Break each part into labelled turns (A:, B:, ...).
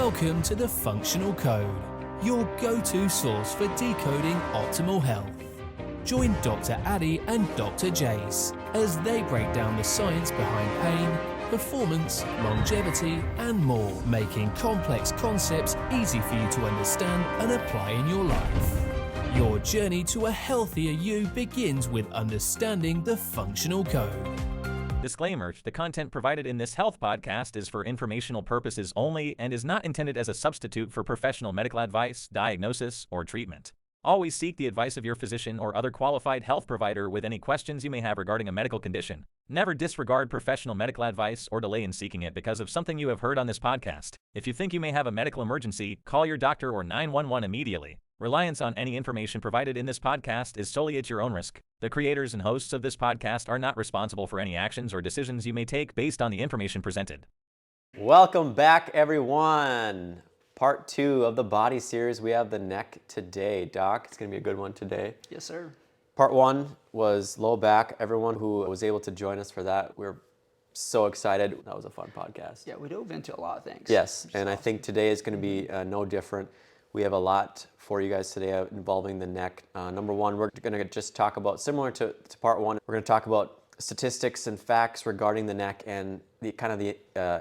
A: Welcome to the Functional Code, your go-to source for decoding optimal health. Join Dr. Addy and Dr. Jace as they break down the science behind pain, performance, longevity, and more, making complex concepts easy for you to understand and apply in your life. Your journey to a healthier you begins with understanding the Functional Code.
B: Disclaimer: the content provided in this health podcast is for informational purposes only and is not intended as a substitute for professional medical advice, diagnosis, or treatment. Always seek the advice of your physician or other qualified health provider with any questions you may have regarding a medical condition. Never disregard professional medical advice or delay in seeking it because of something you have heard on this podcast. If you think you may have a medical emergency, call your doctor or 911 immediately. Reliance on any information provided in this podcast is solely at your own risk. The creators and hosts of this podcast are not responsible for any actions or decisions you may take based on the information presented.
C: Welcome back, everyone. Part 2 of the body series. We have the neck today. Doc, it's going to be a good one today.
D: Yes, sir.
C: Part 1 was low back. Everyone who was able to join us for that, we're so excited. That was a fun podcast.
D: Yeah, we dove into a lot of things.
C: Yes, and I think today is going to be no different. We have a lot for you guys today involving the neck. Number one, we're going to just talk about, similar to part 1, we're going to talk about statistics and facts regarding the neck and the kind of the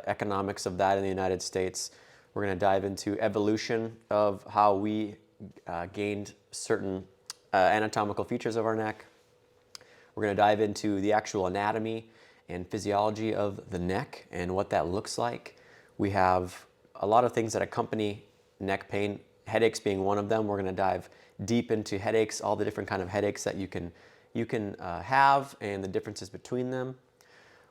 C: economics of that in the United States. We're going to dive into evolution of how we gained certain anatomical features of our neck. We're going to dive into the actual anatomy and physiology of the neck and what that looks like. We have a lot of things that accompany neck pain, headaches being one of them. We're going to dive deep into headaches, all the different kind of headaches that you can have and the differences between them.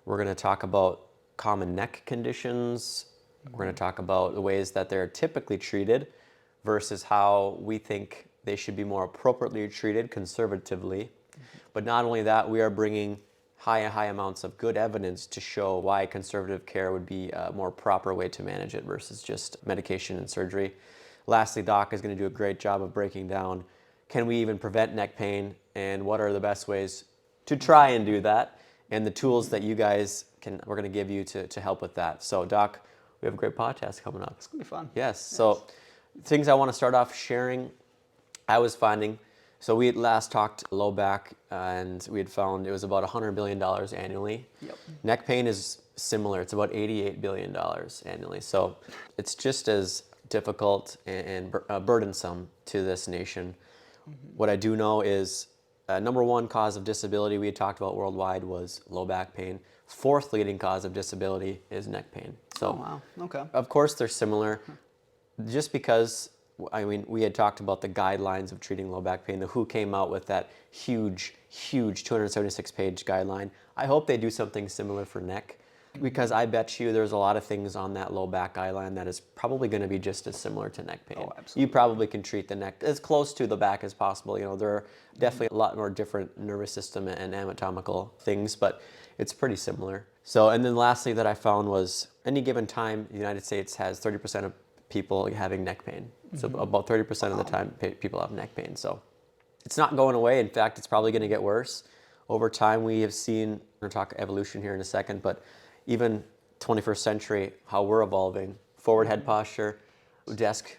C: We're going to talk about common neck conditions. We're going to talk about the ways that they're typically treated versus how we think they should be more appropriately treated conservatively. But not only that, we are bringing high amounts of good evidence to show why conservative care would be a more proper way to manage it versus just medication and surgery. Lastly, Doc is going to do a great job of breaking down, can we even prevent neck pain, and what are the best ways to try and do that, and the tools that you guys we're going to give you to help with that. So, Doc, we have a great podcast coming up.
D: It's going to be fun.
C: Yes. So, things I want to start off sharing, I was finding, so we had last talked low back, and we had found it was about $100 billion annually.
D: Yep.
C: Neck pain is similar. It's about $88 billion annually. So, it's just as difficult and burdensome to this nation. What I do know is number one cause of disability we had talked about worldwide was low back pain. Fourth leading cause of disability is neck pain. So,
D: oh, wow. Okay.
C: Of course, they're similar. Just because, I mean, we had talked about the guidelines of treating low back pain. The WHO came out with that huge 276-page guideline. I hope they do something similar for neck, because I bet you there's a lot of things on that low back guideline that is probably going to be just as similar to neck pain.
D: Oh, absolutely.
C: You probably can treat the neck as close to the back as possible. You know, there are definitely a lot more different nervous system and anatomical things, but it's pretty similar. So, and then lastly that I found was any given time, the United States has 30% of people having neck pain. So about 30% of the time people have neck pain. So it's not going away. In fact, it's probably going to get worse. Over time, we have seen, we're going to talk evolution here in a second, but even 21st century, how we're evolving, forward head posture, desk,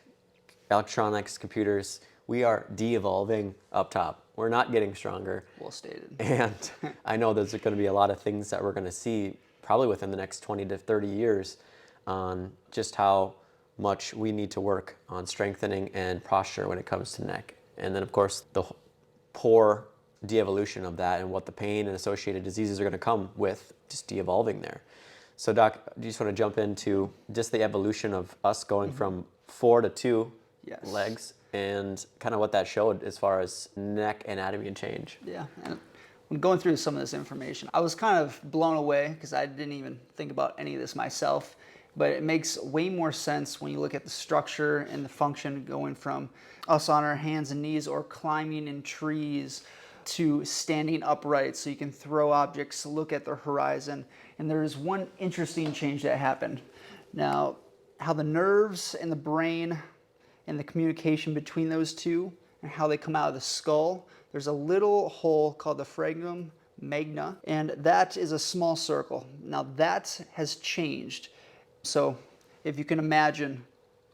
C: electronics, computers, we are de-evolving up top. We're not getting stronger.
D: Well stated.
C: And I know there's going to be a lot of things that we're going to see probably within the next 20 to 30 years on just how much we need to work on strengthening and posture when it comes to neck. And then, of course, the poor de-evolution of that and what the pain and associated diseases are going to come with just de-evolving there. So, Doc, do you just want to jump into just the evolution of us going from 4 to 2 legs and kind of what that showed as far as neck anatomy and change?
D: Yeah, and when going through some of this information, I was kind of blown away because I didn't even think about any of this myself, but it makes way more sense when you look at the structure and the function going from us on our hands and knees or climbing in trees to standing upright so you can throw objects, look at the horizon. And there's one interesting change that happened. Now, how the nerves and the brain and the communication between those two and how they come out of the skull, there's a little hole called the foramen magna, and that is a small circle. Now that has changed. So if you can imagine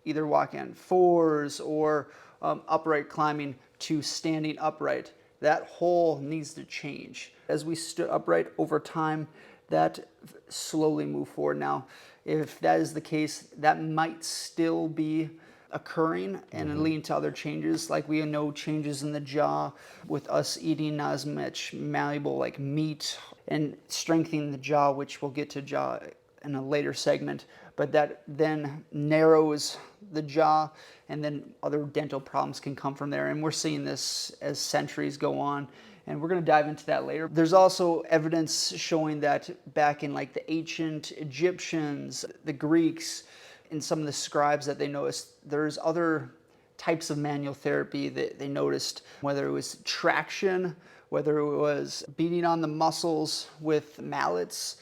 D: either walking on fours or upright climbing to standing upright. That whole needs to change. As we stood upright over time, that slowly move forward. Now, if that is the case, that might still be occurring and leading to other changes. Like we know changes in the jaw with us eating not as much malleable like meat and strengthening the jaw, which we'll get to jaw in a later segment. But that then narrows the jaw, and then other dental problems can come from there. And we're seeing this as centuries go on, and we're going to dive into that later. There's also evidence showing that back in like the ancient Egyptians, the Greeks, and some of the scribes that they noticed, there's other types of manual therapy that they noticed, whether it was traction, whether it was beating on the muscles with mallets.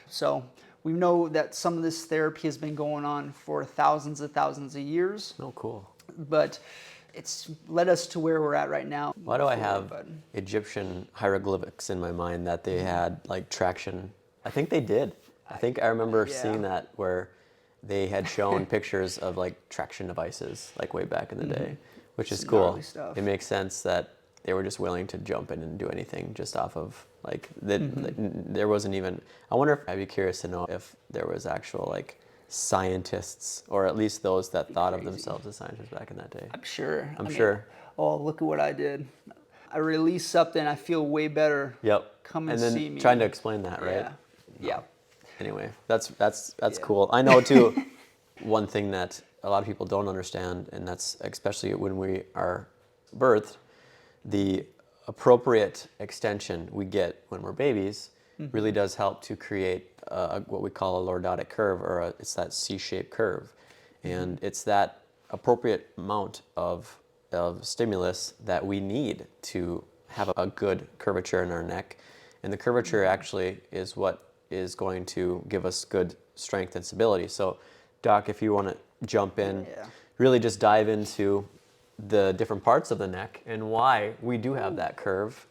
D: So we know that some of this therapy has been going on for thousands of years.
C: Oh, cool.
D: But it's led us to where we're at right now.
C: Why do I have Egyptian hieroglyphics in my mind that they had like traction? I think they did. I think I remember seeing that where they had shown pictures of like traction devices like way back in the day, which is cool.
D: Stuff.
C: It makes sense that they were just willing to jump in and do anything just off of like that. There wasn't even, I wonder if, I'd be curious to know if there was actual like scientists, or at least those that thought of themselves as scientists back in that day.
D: I'm sure.
C: I'm sure.
D: Oh, look at what I did. I released something, I feel way better.
C: Yep.
D: Come and
C: then
D: see me.
C: Trying to explain that, right?
D: Yeah.
C: Anyway, that's cool. I know too, one thing that a lot of people don't understand, and that's especially when we are birthed, the appropriate extension we get when we're babies really does help to create what we call a lordotic curve, or it's that C-shaped curve. And it's that appropriate amount of stimulus that we need to have a good curvature in our neck. And the curvature actually is what is going to give us good strength and stability. So, Doc, if you want to jump in, really just dive into the different parts of the neck and why we do have that curve,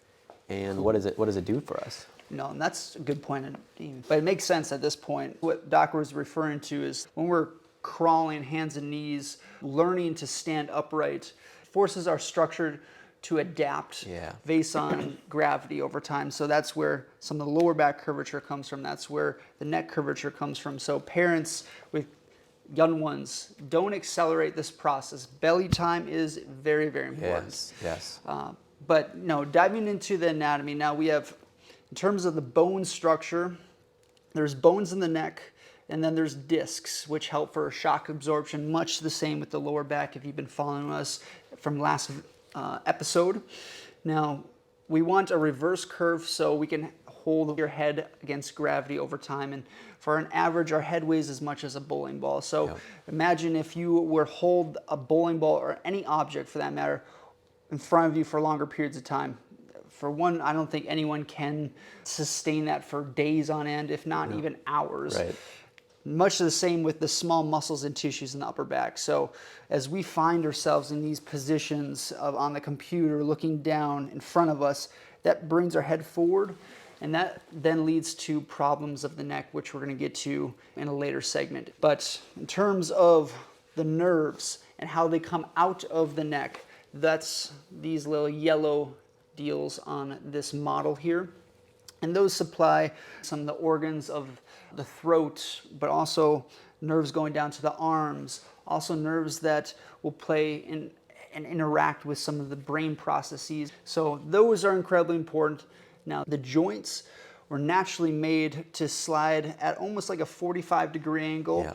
C: and what does it do for us?
D: No, and that's a good point. But it makes sense at this point. What Doc was referring to is when we're crawling hands and knees, learning to stand upright, forces our structure to adapt based on gravity over time. So that's where some of the lower back curvature comes from. That's where the neck curvature comes from. So parents with young ones, don't accelerate this process. Belly time is very, very important.
C: Yes.
D: But no, diving into the anatomy, now we have, in terms of the bone structure, there's bones in the neck, and then there's discs, which help for shock absorption, much the same with the lower back if you've been following us from last episode. Now, we want a reverse curve so we can hold your head against gravity over time. And for an average, our head weighs as much as a bowling ball. So imagine if you were hold a bowling ball, or any object for that matter, in front of you for longer periods of time. For one, I don't think anyone can sustain that for days on end, if not even hours.
C: Right.
D: Much the same with the small muscles and tissues in the upper back. So as we find ourselves in these positions on the computer, looking down in front of us, that brings our head forward, and that then leads to problems of the neck, which we're going to get to in a later segment. But in terms of the nerves and how they come out of the neck, that's these little yellow deals on this model here. And those supply some of the organs of the throat, but also nerves going down to the arms, also nerves that will play in and interact with some of the brain processes. So those are incredibly important. Now, the joints were naturally made to slide at almost like a 45-degree angle.
C: Yeah.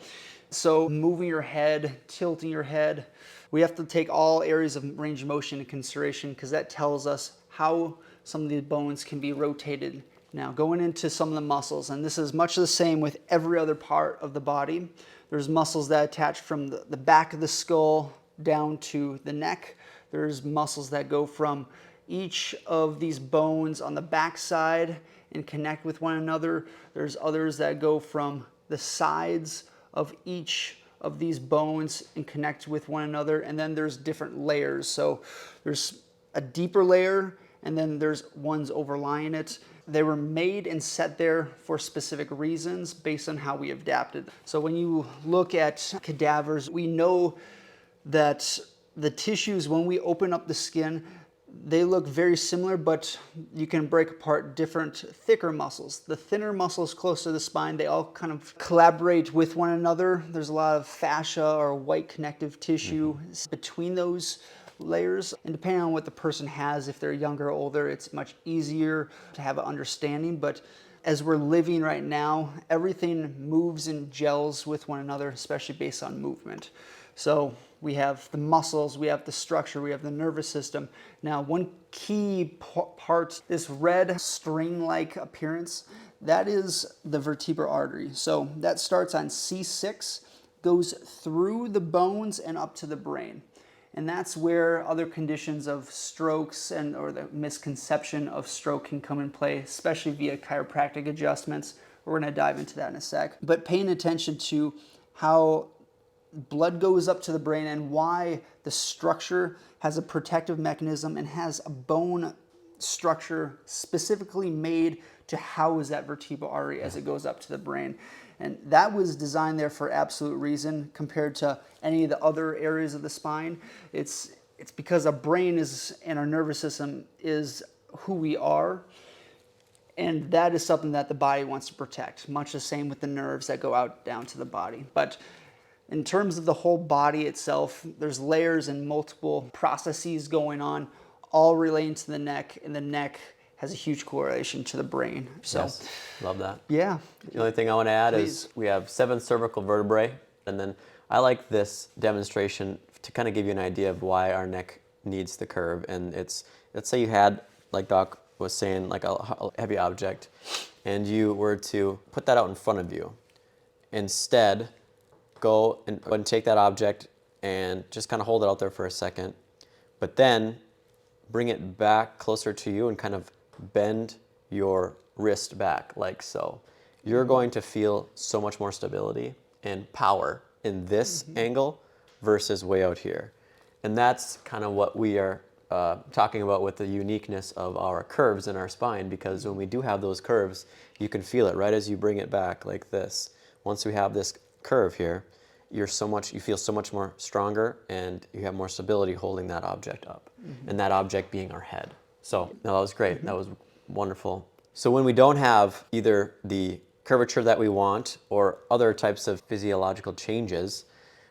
D: So moving your head, tilting your head, we have to take all areas of range of motion into consideration, because that tells us how some of these bones can be rotated. Now, going into some of the muscles, and this is much the same with every other part of the body. There's muscles that attach from the back of the skull down to the neck. There's muscles that go from each of these bones on the back side and connect with one another. There's others that go from the sides of each of these bones and connect with one another. And then there's different layers. So there's a deeper layer, and then there's ones overlying it. they were made and set there for specific reasons based on how we adapted. So when you look at cadavers, we know that the tissues, when we open up the skin, they look very similar, but you can break apart different thicker muscles. The thinner muscles close to the spine, they all kind of collaborate with one another. There's a lot of fascia or white connective tissue between those layers. And depending on what the person has, if they're younger or older, it's much easier to have an understanding. But as we're living right now, everything moves and gels with one another, especially based on movement. So we have the muscles, we have the structure, we have the nervous system. Now, one key part, this red string-like appearance, that is the vertebral artery. So that starts on C6, goes through the bones and up to the brain. And that's where other conditions of strokes or the misconception of stroke can come in play, especially via chiropractic adjustments. We're going to dive into that in a sec. But paying attention to how blood goes up to the brain and why the structure has a protective mechanism and has a bone structure specifically made to house that vertebral artery as it goes up to the brain. And that was designed there for absolute reason compared to any of the other areas of the spine. It's because our brain is and our nervous system is who we are. And that is something that the body wants to protect, much the same with the nerves that go out down to the body. But in terms of the whole body itself, there's layers and multiple processes going on, all relating to the neck, and the neck has a huge correlation to the brain. So,
C: yes, love that.
D: Yeah.
C: The only thing I want to add
D: Please.
C: is we have 7 cervical vertebrae, and then I like this demonstration to kind of give you an idea of why our neck needs the curve. And it's, let's say you had, like Doc was saying, like a heavy object, and you were to put that out in front of you. Instead, go and take that object and just kind of hold it out there for a second, but then bring it back closer to you and kind of bend your wrist back like so. You're going to feel so much more stability and power in this angle versus way out here. And that's kind of what we are talking about with the uniqueness of our curves in our spine, because when we do have those curves, you can feel it right as you bring it back like this. Once we have this curve here, you feel so much more stronger and you have more stability holding that object up, and that object being our head. So no, that was great. That was wonderful. So when we don't have either the curvature that we want or other types of physiological changes,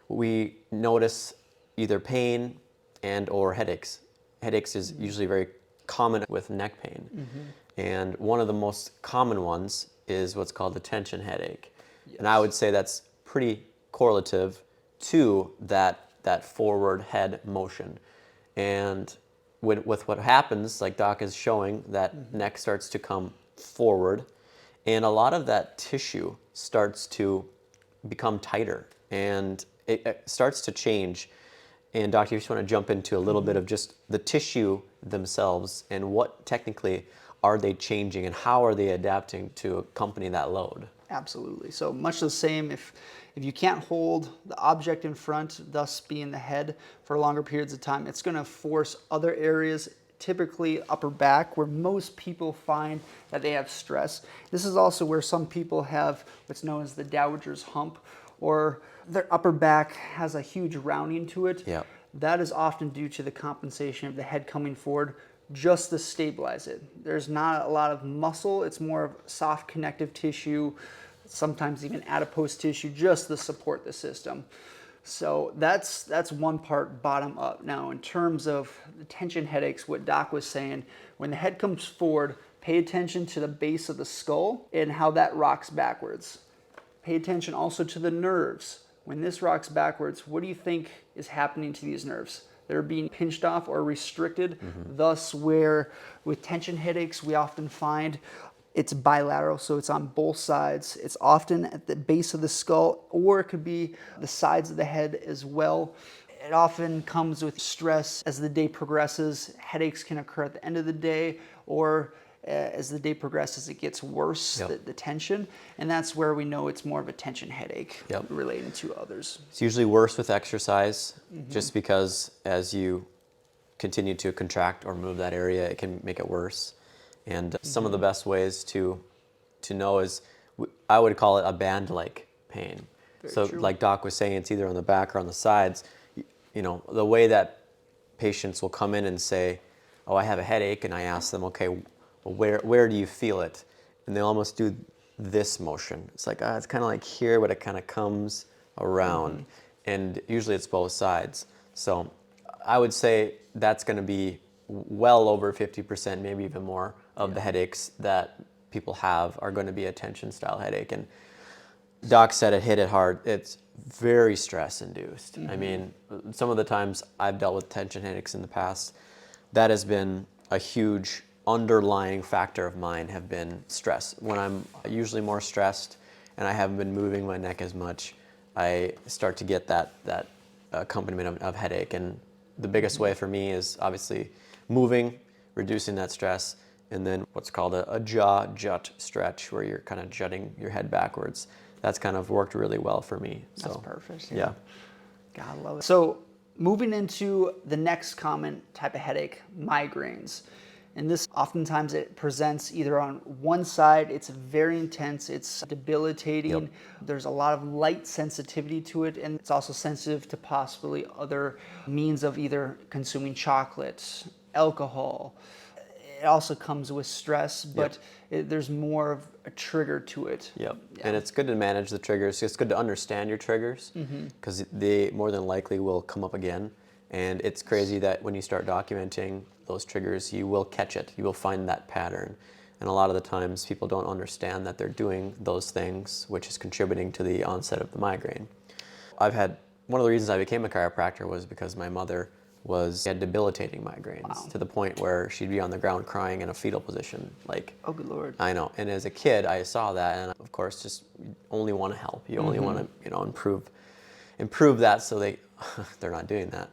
C: we notice either pain and or headaches. Headaches is usually very common with neck pain. And one of the most common ones is what's called a tension headache. Yes. And I would say that's pretty correlative to that forward head motion. And with what happens, like Doc is showing, that neck starts to come forward, and a lot of that tissue starts to become tighter, and it starts to change. And Doc, you just want to jump into a little bit of just the tissue themselves and what technically are they changing and how are they adapting to accompany that load?
D: Absolutely. So much the same, if you can't hold the object in front, thus being the head, for longer periods of time, it's going to force other areas, typically upper back, where most people find that they have stress. This is also where some people have what's known as the dowager's hump, or their upper back has a huge rounding to it.
C: Yep.
D: That is often due to the compensation of the head coming forward just to stabilize it. There's not a lot of muscle, it's more of soft connective tissue, sometimes even adipose tissue, just to support the system. So that's one part bottom up. Now in terms of the tension headaches, what Doc was saying, when the head comes forward, pay attention to the base of the skull and how that rocks backwards. Pay attention also to the nerves. When this rocks backwards, what do you think is happening to these nerves? They're being pinched off or restricted, thus where with tension headaches we often find it's bilateral, so it's on both sides. It's often at the base of the skull, or it could be the sides of the head as well. It often comes with stress as the day progresses. Headaches can occur at the end of the day, or as the day progresses, it gets worse, the tension, and that's where we know it's more of a tension headache relating to others.
C: It's usually worse with exercise, just because as you continue to contract or move that area, it can make it worse. And some of the best ways to know is, I would call it a band-like pain. So
D: true.
C: like Doc was saying, it's either on the back or on the sides. You know, the way that patients will come in and say, oh, I have a headache, and I ask them, okay, well, where do you feel it? And they'll almost do this motion. It's like, it's kind of like here, but it kind of comes around. And usually it's both sides. So I would say that's going to be well over 50%, maybe even more, of the headaches that people have are going to be a tension style headache. And Doc said it hit it hard. It's very stress induced. I mean, some of the times I've dealt with tension headaches in the past, that has been a huge underlying factor of mine, have been stress. When I'm usually more stressed and I haven't been moving my neck as much, I start to get that accompaniment of headache. And the biggest way for me is obviously moving, reducing that stress, and then what's called a jaw jut stretch, where you're kind of jutting your head backwards. That's kind of worked really well for me.
D: That's
C: So,
D: perfect.
C: yeah.
D: God, I love it. So moving into the next common type of headache, migraines. And this oftentimes it presents either on one side, it's very intense, it's debilitating.
C: Yep.
D: There's a lot of light sensitivity to it, and it's also sensitive to possibly other means of either consuming chocolate, alcohol. It also comes with stress, but there's more of a trigger to it.
C: Yep. And it's good to manage the triggers. It's good to understand your triggers, because they more than likely will come up again. And it's crazy that when you start documenting those triggers, you will catch it. You will find that pattern. And a lot of the times people don't understand that they're doing those things, which is contributing to the onset of the migraine. One of the reasons I became a chiropractor was because my mother had debilitating migraines, to the point where she'd be on the ground crying in a fetal position. Like,
D: Oh, good Lord.
C: I know. And as a kid, I saw that, and of course, just only want to help. You only want to, improve that, so they're not doing that.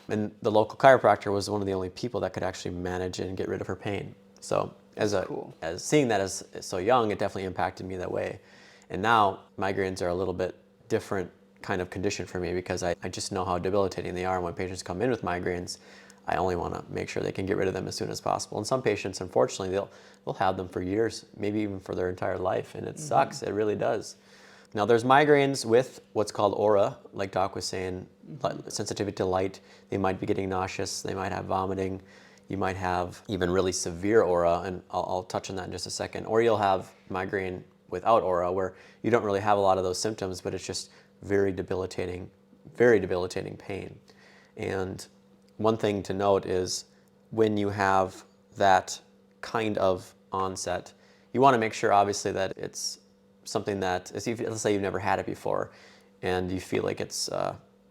C: And the local chiropractor was one of the only people that could actually manage and get rid of her pain. So as seeing that as so young, it definitely impacted me that way. And now migraines are a little bit different kind of condition for me, because I just know how debilitating they are. And when patients come in with migraines, I only want to make sure they can get rid of them as soon as possible. And some patients, unfortunately, they'll have them for years, maybe even for their entire life, and it sucks. It really does. Now, there's migraines with what's called aura, like Doc was saying, sensitivity to light. They might be getting nauseous. They might have vomiting. You might have even really severe aura, and I'll touch on that in just a second. Or you'll have migraine without aura, where you don't really have a lot of those symptoms, but it's just very debilitating pain. And one thing to note is, when you have that kind of onset, you want to make sure, obviously, that it's something that, let's say you've never had it before, and you feel like it's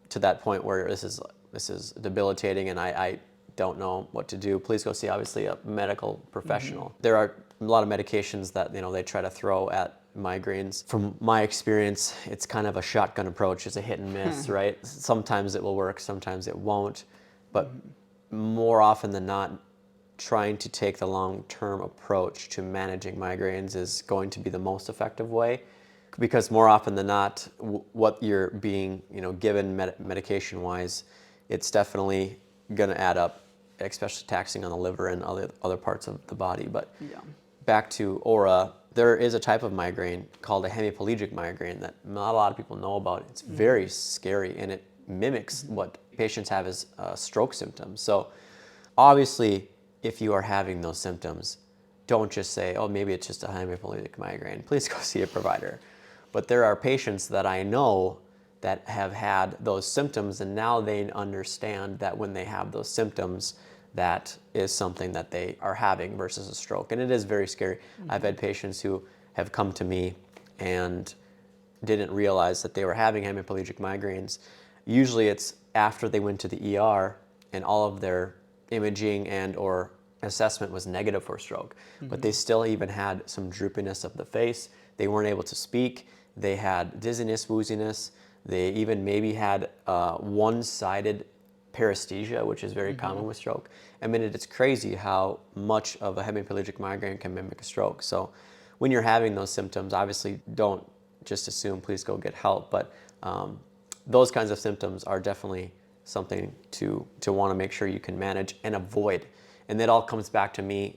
C: to that point where this is debilitating, and I don't know what to do. Please go see, obviously, a medical professional. There are a lot of medications that they try to throw at migraines. From my experience, it's kind of a shotgun approach. It's a hit and miss, right? Sometimes it will work, sometimes it won't. But more often than not, trying to take the long-term approach to managing migraines is going to be the most effective way, because more often than not, what you're being given medication-wise, it's definitely going to add up, especially taxing on the liver and other parts of the body. But back to aura, there is a type of migraine called a hemiplegic migraine that not a lot of people know about. It's very scary, and it mimics what patients have as stroke symptoms. So obviously, if you are having those symptoms, don't just say, oh, maybe it's just a hemiplegic migraine. Please go see a provider. But there are patients that I know that have had those symptoms, and now they understand that when they have those symptoms, that is something that they are having versus a stroke. And it is very scary. I've had patients who have come to me and didn't realize that they were having hemiplegic migraines. Usually it's after they went to the ER and all of their imaging and or assessment was negative for stroke, but they still even had some droopiness of the face. They weren't able to speak. They had dizziness, wooziness. They even maybe had one-sided paresthesia, which is very common with stroke. I mean, it's crazy how much of a hemiplegic migraine can mimic a stroke. So when you're having those symptoms, obviously don't just assume, please go get help. But those kinds of symptoms are definitely something to want to make sure you can manage and avoid. And that all comes back to me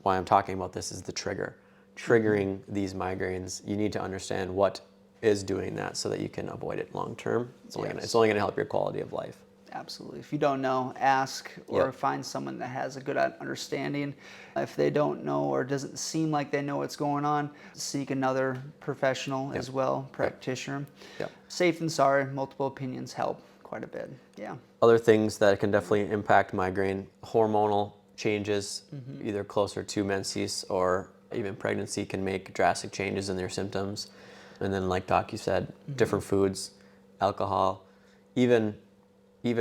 C: why I'm talking about this is the trigger. Triggering these migraines, you need to understand what is doing that so that you can avoid it long term. It's only going to help your quality of life.
D: Absolutely. If you don't know, ask or
C: Yep.
D: find someone that has a good understanding. If they don't know or doesn't seem like they know what's going on, seek another professional as well, practitioner.
C: Yep.
D: Safe and sorry, multiple opinions help quite a bit. Yeah.
C: Other things that can definitely impact migraine, hormonal changes, either closer to menses or even pregnancy, can make drastic changes in their symptoms. And then, like Doc, you said, different foods, alcohol, even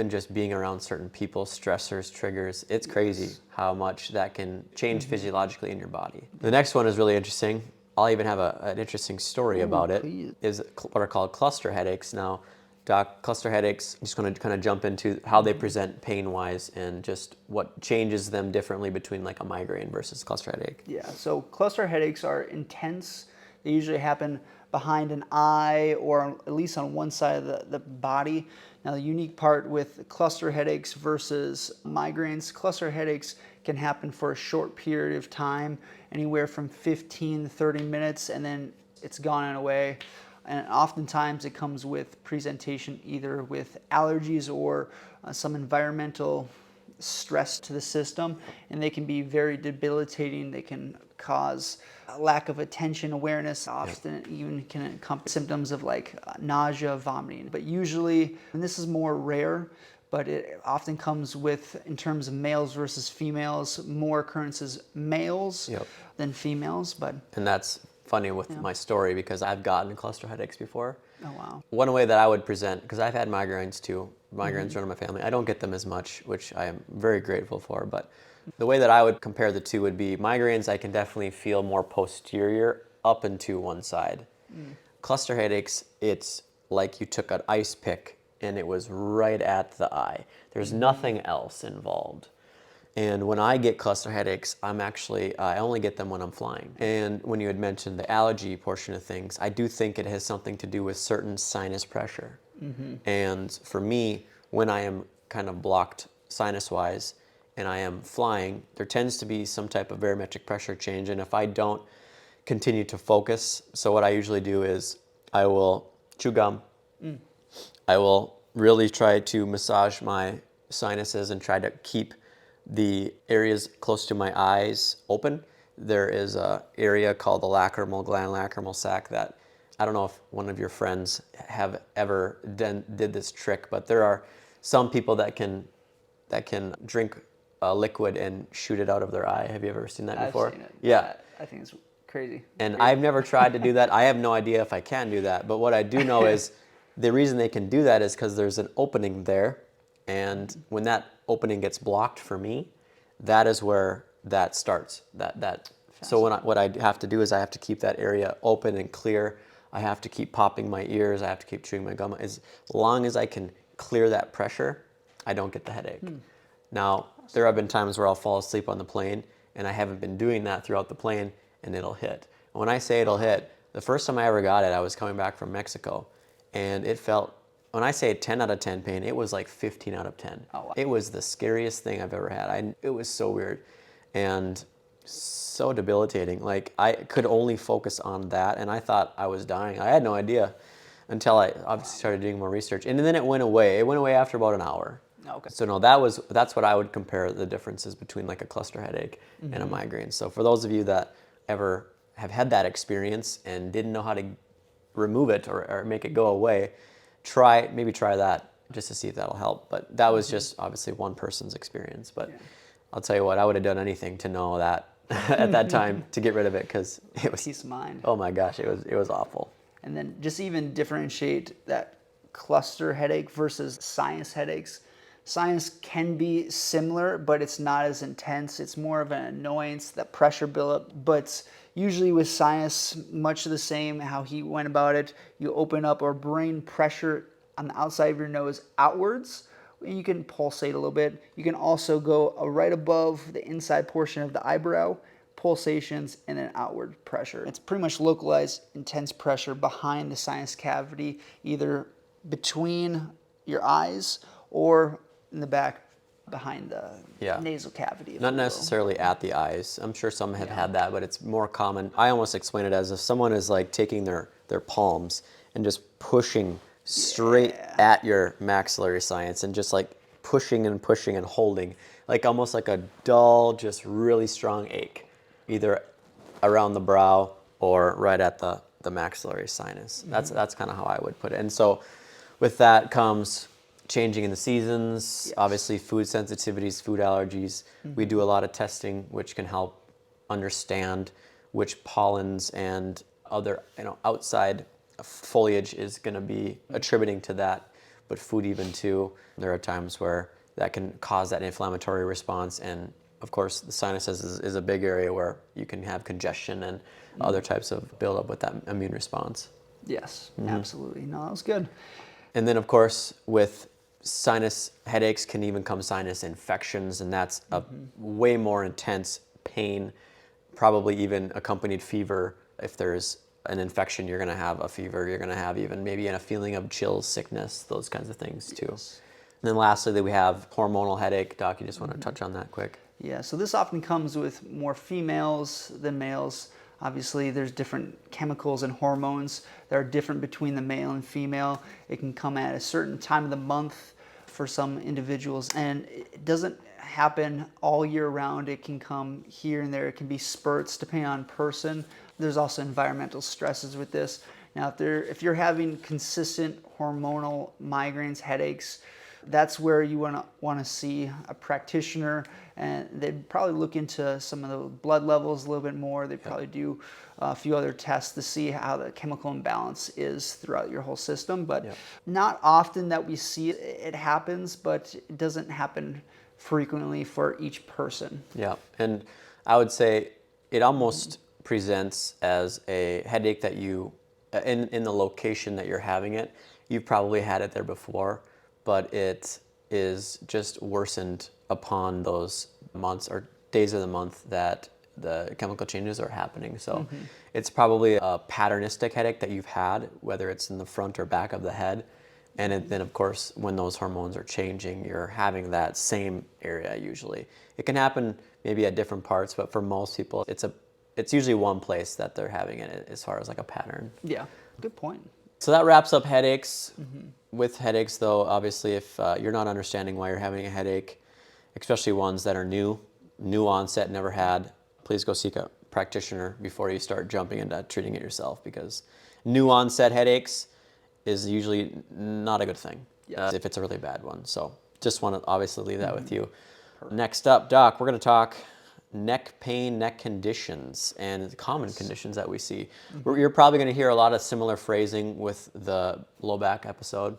C: just being around certain people, stressors, triggers. It's crazy how much that can change physiologically in your body. The next one is really interesting. I'll even have an interesting story about it.
D: Please.
C: Is what are called cluster headaches. Now, Doc, cluster headaches, I'm just going to kind of jump into how they present pain-wise and just what changes them differently between like a migraine versus cluster headache.
D: Yeah, so cluster headaches are intense. They usually happen behind an eye or at least on one side of the body. Now, the unique part with cluster headaches versus migraines, cluster headaches can happen for a short period of time, anywhere from 15 to 30 minutes, and then it's gone and away. And oftentimes it comes with presentation either with allergies or some environmental stress to the system, and they can be very debilitating. They can cause a lack of attention awareness, often even can encompass symptoms of like nausea, vomiting. But usually, and this is more rare, but it often comes with, in terms of males versus females, more occurrences males than females. But
C: And that's funny with my story because I've gotten cluster headaches before.
D: oh wow.
C: One way that I would present, because I've had migraines too, migraines run in my family. I don't get them as much, which I am very grateful for, but the way that I would compare the two would be migraines, I can definitely feel more posterior up and to one side. Cluster headaches, it's like you took an ice pick and it was right at the eye. There's nothing else involved. And when I get cluster headaches, I only get them when I'm flying. And when you had mentioned the allergy portion of things, I do think it has something to do with certain sinus pressure. And for me, when I am kind of blocked sinus-wise and I am flying, there tends to be some type of barometric pressure change. And if I don't continue to focus, so what I usually do is I will chew gum. I will really try to massage my sinuses and try to keep the areas close to my eyes open. There is an area called the lacrimal gland, lacrimal sac, that I don't know if one of your friends have ever did this trick, but there are some people that can drink a liquid and shoot it out of their eye. Have you ever seen that before?
D: I've seen it.
C: Yeah.
D: I think it's crazy.
C: And I've never tried to do that. I have no idea if I can do that. But what I do know is the reason they can do that is because there's an opening there. And when that opening gets blocked for me, that is where that starts. So what I have to do is I have to keep that area open and clear. I have to keep popping my ears. I have to keep chewing my gum. As long as I can clear that pressure, I don't get the headache. Now, there have been times where I'll fall asleep on the plane, and I haven't been doing that throughout the plane, and it'll hit. And when I say it'll hit, the first time I ever got it, I was coming back from Mexico, and it felt, when I say 10 out of 10 pain, it was like 15 out of 10.
D: Oh, wow.
C: It was the scariest thing I've ever had. It was so weird and so debilitating. Like, I could only focus on that, and I thought I was dying. I had no idea until I obviously started doing more research. And then it went away. It went away after about an hour.
D: Okay.
C: So no, that's what I would compare the differences between like a cluster headache and a migraine. So for those of you that ever have had that experience and didn't know how to remove it or make it go away, maybe try that just to see if that'll help. But that was just obviously one person's experience. But I'll tell you what, I would have done anything to know that at that time to get rid of it, because it was
D: Peace of mind.
C: Oh my gosh, it was awful.
D: And then just even differentiate that cluster headache versus sinus headaches. Sinus can be similar, but it's not as intense. It's more of an annoyance, that pressure buildup. But usually with sinus, much the same how he went about it. You open up or bring pressure on the outside of your nose outwards. You can pulsate a little bit. You can also go right above the inside portion of the eyebrow, pulsations, and then outward pressure. It's pretty much localized, intense pressure behind the sinus cavity, either between your eyes or in the back behind the
C: Yeah.
D: nasal cavity.
C: Not necessarily at the eyes. I'm sure some have had that, but it's more common. I almost explain it as if someone is like taking their palms and just pushing straight at your maxillary sinus and just like pushing and pushing and holding, like almost like a dull, just really strong ache, either around the brow or right at the maxillary sinus. That's kind of how I would put it. And so with that comes changing in the seasons, obviously food sensitivities, food allergies. We do a lot of testing which can help understand which pollens and other outside foliage is going to be attributing to that, but food even too. There are times where that can cause that inflammatory response, and of course the sinuses is a big area where you can have congestion and other types of buildup with that immune response.
D: Yes, absolutely. No, that was good.
C: And then of course with sinus headaches can even come sinus infections, and that's a way more intense pain, probably even accompanied fever. If there's an infection, you're going to have a fever, you're going to have even maybe a feeling of chills, sickness, those kinds of things too.
D: Yes.
C: And then lastly, we have hormonal headache. Doc, you just want to touch on that quick?
D: Yeah, so this often comes with more females than males. Obviously, there's different chemicals and hormones that are different between the male and female. It can come at a certain time of the month for some individuals, and it doesn't happen all year round. It can come here and there. It can be spurts depending on person. There's also environmental stresses with this. Now, if you're having consistent hormonal migraines, headaches, that's where you want to see a practitioner, and they'd probably look into some of the blood levels a little bit more. They'd probably do a few other tests to see how the chemical imbalance is throughout your whole system. But not often that we see it happens, but it doesn't happen frequently for each person.
C: Yeah, and I would say it almost presents as a headache that you, in the location that you're having it, you've probably had it there before, but it is just worsened upon those months or days of the month that the chemical changes are happening. So it's probably a patternistic headache that you've had, whether it's in the front or back of the head. And then, of course, when those hormones are changing, you're having that same area usually. It can happen maybe at different parts, but for most people, it's usually one place that they're having it as far as like a pattern.
D: Yeah, good point.
C: So that wraps up headaches. With headaches, though, obviously, if you're not understanding why you're having a headache, especially ones that are new onset, never had, please go seek a practitioner before you start jumping into treating it yourself, because new onset headaches is usually not a good thing if it's a really bad one. So just want to obviously leave that with you. Next up, Doc, we're going to talk neck pain, neck conditions, and common conditions that we see. You're probably going to hear a lot of similar phrasing with the low back episode,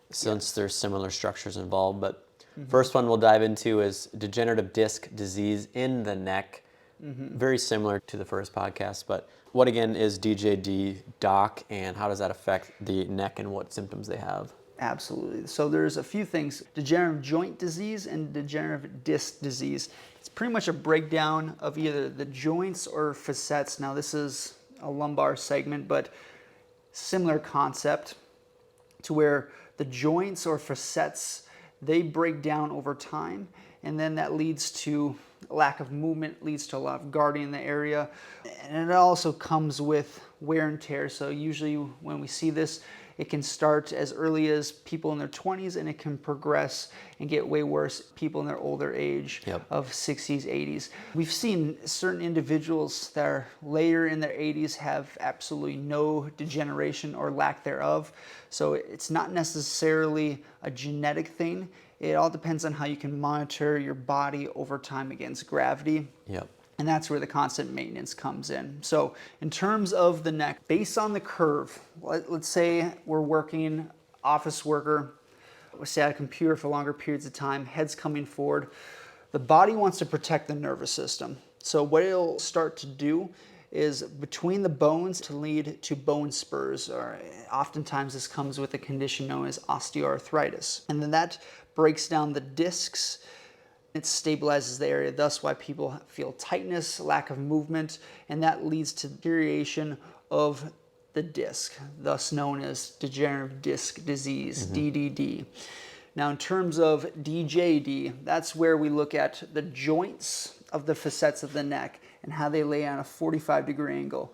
C: since there's similar structures involved. But first one we'll dive into is degenerative disc disease in the neck. Very similar to the first podcast, but what again is DJD, Doc, and how does that affect the neck and what symptoms they have?
D: Absolutely. So there's a few things: degenerative joint disease and degenerative disc disease. It's pretty much a breakdown of either the joints or facets. Now this is a lumbar segment, but similar concept to where the joints or facets, they break down over time, and then that leads to lack of movement, leads to a lot of guarding in the area, and it also comes with wear and tear. So usually when we see this, it can start as early as people in their 20s, and it can progress and get way worse people in their older age of 60s, 80s. We've seen certain individuals that are later in their 80s have absolutely no degeneration or lack thereof. So it's not necessarily a genetic thing. It all depends on how you can monitor your body over time against gravity. And that's where the constant maintenance comes in. So in terms of the neck, based on the curve, let's say we're working, office worker, we stay at a computer for longer periods of time, head's coming forward. The body wants to protect the nervous system. So what it'll start to do is between the bones to lead to bone spurs, or oftentimes this comes with a condition known as osteoarthritis. And then that breaks down the discs. It stabilizes the area, thus why people feel tightness, lack of movement, and that leads to deterioration of the disc, thus known as degenerative disc disease, DDD. Now, in terms of DJD, that's where we look at the joints of the facets of the neck and how they lay on a 45-degree angle.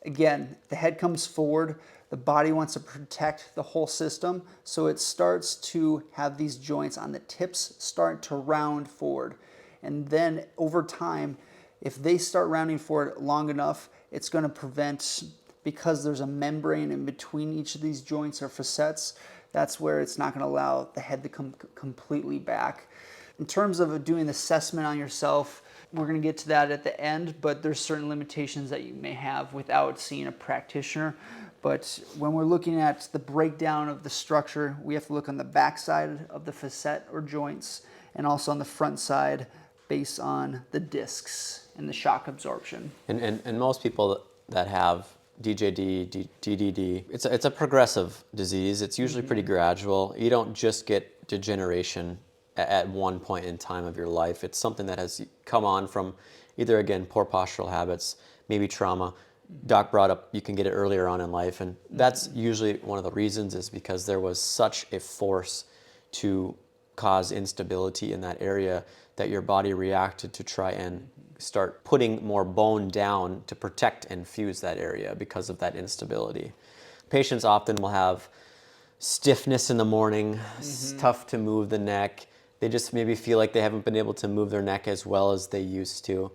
D: Again, the head comes forward, the body wants to protect the whole system, so it starts to have these joints on the tips start to round forward. And then over time, if they start rounding forward long enough, it's going to prevent, because there's a membrane in between each of these joints or facets, that's where it's not going to allow the head to come completely back. In terms of doing the assessment on yourself, we're going to get to that at the end, but there's certain limitations that you may have without seeing a practitioner. But when we're looking at the breakdown of the structure, we have to look on the back side of the facet or joints and also on the front side based on the discs and the shock absorption.
C: And most people that have DJD, DDD, it's a progressive disease. It's usually pretty gradual. You don't just get degeneration at one point in time of your life. It's something that has come on from either, again, poor postural habits, maybe trauma. Doc brought up you can get it earlier on in life, and that's usually one of the reasons, is because there was such a force to cause instability in that area that your body reacted to try and start putting more bone down to protect and fuse that area because of that instability. Patients often will have stiffness in the morning, it's tough to move the neck. They just maybe feel like they haven't been able to move their neck as well as they used to.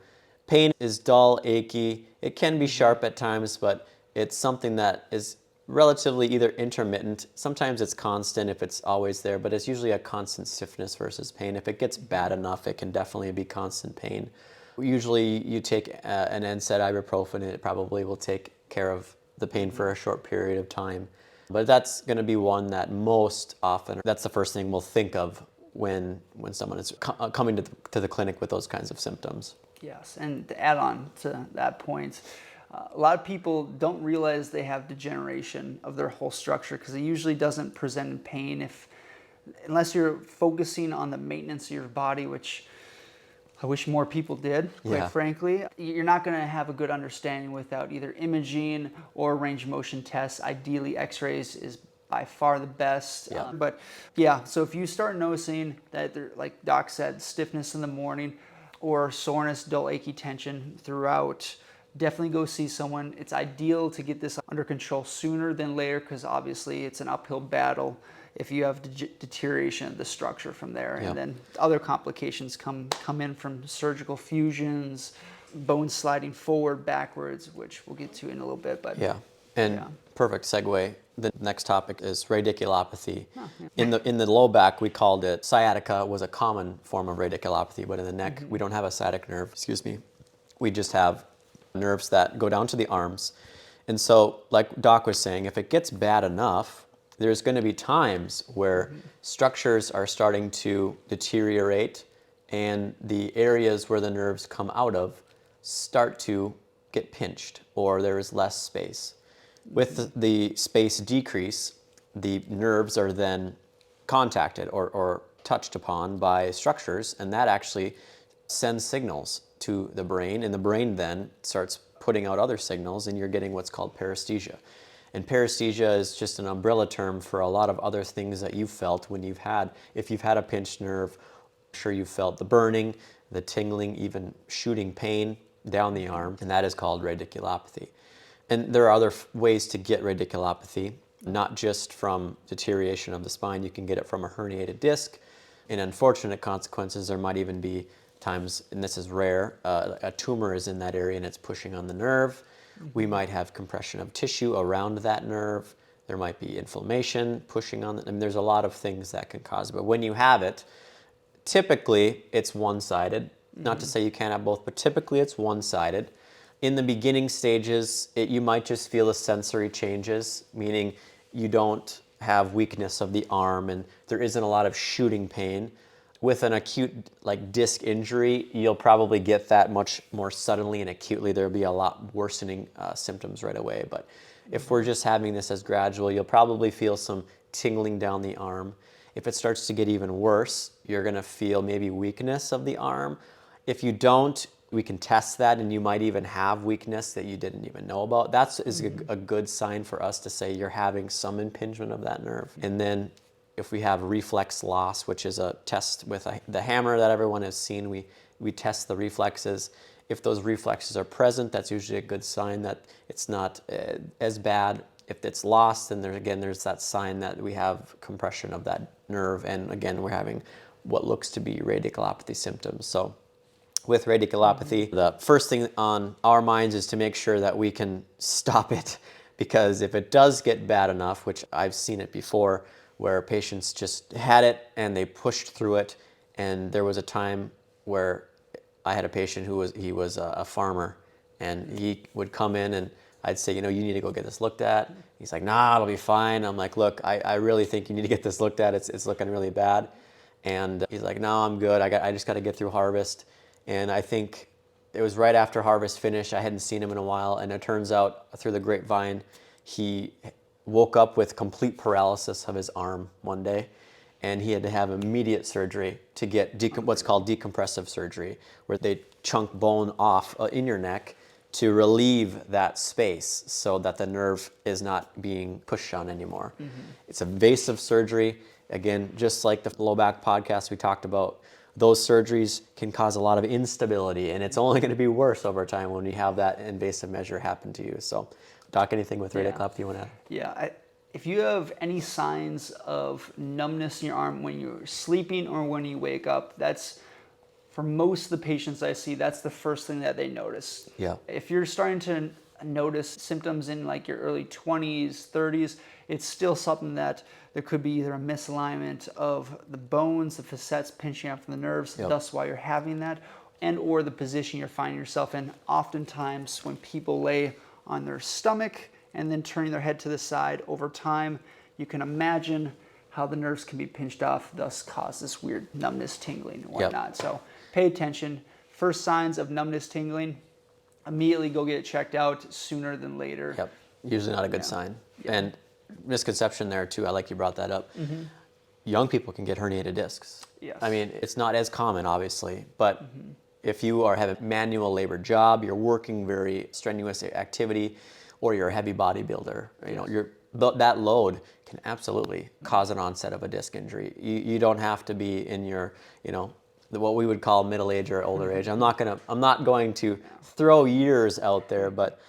C: Pain is dull, achy. It can be sharp at times, but it's something that is relatively either intermittent. Sometimes it's constant if it's always there, but it's usually a constant stiffness versus pain. If it gets bad enough, it can definitely be constant pain. Usually you take an NSAID, ibuprofen, and it probably will take care of the pain for a short period of time. But that's going to be one that most often, that's the first thing we'll think of when someone is coming to the clinic with those kinds of symptoms.
D: Yes, and to add on to that point, a lot of people don't realize they have degeneration of their whole structure because it usually doesn't present in pain unless you're focusing on the maintenance of your body, which I wish more people did, quite frankly. You're not going to have a good understanding without either imaging or range of motion tests. Ideally, x-rays is by far the best. But yeah, so if you start noticing that, like Doc said, stiffness in the morning or soreness, dull, achy tension throughout, definitely go see someone. It's ideal to get this under control sooner than later because obviously it's an uphill battle if you have deterioration of the structure from there. And then other complications come in from surgical fusions, bone sliding forward, backwards, which we'll get to in a little bit. But
C: perfect segue. The next topic is radiculopathy. In the low back, we called it sciatica, was a common form of radiculopathy, but in the neck, we don't have a sciatic nerve, we just have nerves that go down to the arms. And so, like Doc was saying, if it gets bad enough, there's going to be times where structures are starting to deteriorate and the areas where the nerves come out of start to get pinched, or there is less space. With the space decrease, the nerves are then contacted or touched upon by structures, and that actually sends signals to the brain, and the brain then starts putting out other signals, and you're getting what's called paresthesia. And paresthesia is just an umbrella term for a lot of other things that you've felt if you've had a pinched nerve. I'm sure you've felt the burning, the tingling, even shooting pain down the arm, and that is called radiculopathy. And there are other ways to get radiculopathy, not just from deterioration of the spine. You can get it from a herniated disc. In unfortunate consequences, there might even be times, and this is rare, a tumor is in that area and it's pushing on the nerve. We might have compression of tissue around that nerve. There might be inflammation pushing on it. I mean, there's a lot of things that can cause it. But when you have it, typically it's one-sided. Not to say you can't have both, but typically it's one-sided. In the beginning stages, you might just feel the sensory changes, meaning you don't have weakness of the arm and there isn't a lot of shooting pain. With an acute disc injury, you'll probably get that much more suddenly and acutely. There'll be a lot worsening symptoms right away. But if we're just having this as gradual, you'll probably feel some tingling down the arm. If it starts to get even worse, you're going to feel maybe weakness of the arm. If you don't, we can test that, and you might even have weakness that you didn't even know about. That is a good sign for us to say you're having some impingement of that nerve. And then if we have reflex loss, which is a test with the hammer that everyone has seen, we test the reflexes. If those reflexes are present, that's usually a good sign that it's not as bad. If it's lost, then there's that sign that we have compression of that nerve, and again, we're having what looks to be radiculopathy symptoms. So with radiculopathy, the first thing on our minds is to make sure that we can stop it, because if it does get bad enough, which I've seen it before, where patients just had it and they pushed through it, and there was a time where I had a patient who was a farmer, and he would come in and I'd say, you need to go get this looked at. He's like, nah, it'll be fine. I'm like, look, I really think you need to get this looked at. It's looking really bad. And he's like, no, I'm good. I just got to get through harvest. And I think it was right after harvest finished. I hadn't seen him in a while. And it turns out through the grapevine, he woke up with complete paralysis of his arm one day. And he had to have immediate surgery to get what's called decompressive surgery, where they chunk bone off in your neck to relieve that space so that the nerve is not being pushed on anymore. It's invasive surgery. Again, just like the low back podcast we talked about, those surgeries can cause a lot of instability, and it's only going to be worse over time when you have that invasive measure happen to you. So, Doc, anything with radiculopathy you want to add?
D: Yeah, if you have any signs of numbness in your arm when you're sleeping or when you wake up, that's, for most of the patients I see, that's the first thing that they notice.
C: Yeah.
D: If you're starting to notice symptoms in like your early 20s, 30s, it's still something that there could be either a misalignment of the bones, the facets pinching up from the nerves, thus why you're having that, and or the position you're finding yourself in. Oftentimes when people lay on their stomach and then turning their head to the side, over time, you can imagine how the nerves can be pinched off, thus cause this weird numbness, tingling, and whatnot. So pay attention. First signs of numbness, tingling, immediately go get it checked out sooner than later.
C: Yep, usually not a good sign. And misconception there too, I like you brought that up. Young people can get herniated discs.
D: Yes.
C: I mean, it's not as common, obviously, but if you have a manual labor job, you're working very strenuous activity, or you're a heavy bodybuilder, that load can absolutely cause an onset of a disc injury. You don't have to be in your, what we would call middle age or older age. I'm not going to throw years out there, but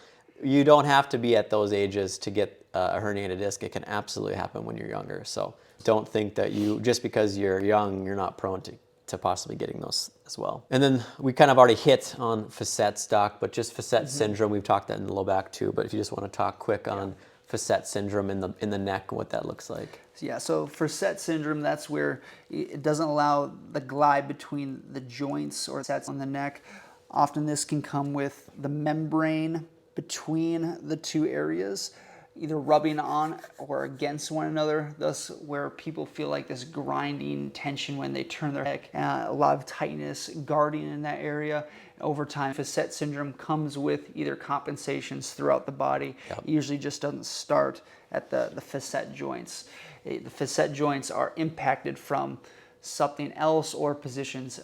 C: you don't have to be at those ages to get a herniated disc. It can absolutely happen when you're younger. So don't think that just because you're young, you're not prone to possibly getting those as well. And then we kind of already hit on facet, Doc, but just facet syndrome, we've talked that in the low back too, but if you just want to talk quick on facet syndrome in the neck and what that looks like.
D: Yeah, so facet syndrome, that's where it doesn't allow the glide between the joints or facets on the neck. Often this can come with the membrane between the two areas, either rubbing on or against one another, thus where people feel like this grinding tension when they turn their neck, a lot of tightness, guarding in that area. Over time, facet syndrome comes with either compensations throughout the body. It usually just doesn't start at the facet joints. The facet joints are impacted from something else or positions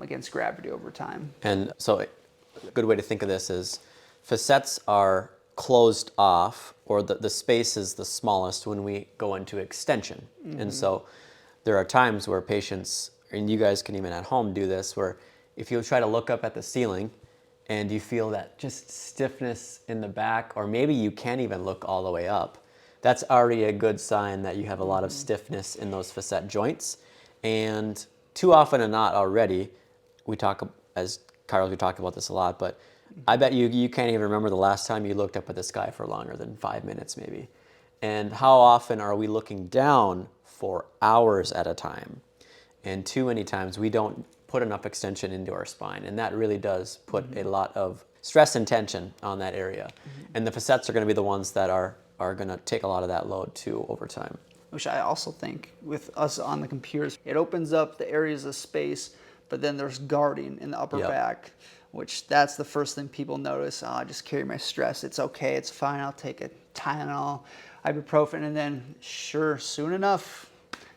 D: against gravity over time.
C: And so a good way to think of this is facets are closed off, or the space is the smallest when we go into extension. And so there are times where patients, and you guys can even at home do this, where if you try to look up at the ceiling and you feel that just stiffness in the back, or maybe you can't even look all the way up, that's already a good sign that you have a lot of stiffness in those facet joints. And too often and not already, as Carlos, we talk about this a lot, but I bet you can't even remember the last time you looked up at the sky for longer than 5 minutes maybe. And how often are we looking down for hours at a time? And too many times we don't put enough extension into our spine, and that really does put a lot of stress and tension on that area. And the facets are going to be the ones that are going to take a lot of that load too over time.
D: Which I also think with us on the computers, it opens up the areas of space, but then there's guarding in the upper back, which that's the first thing people notice. Oh, I just carry my stress. It's okay. It's fine. I'll take a Tylenol, ibuprofen, and then soon enough,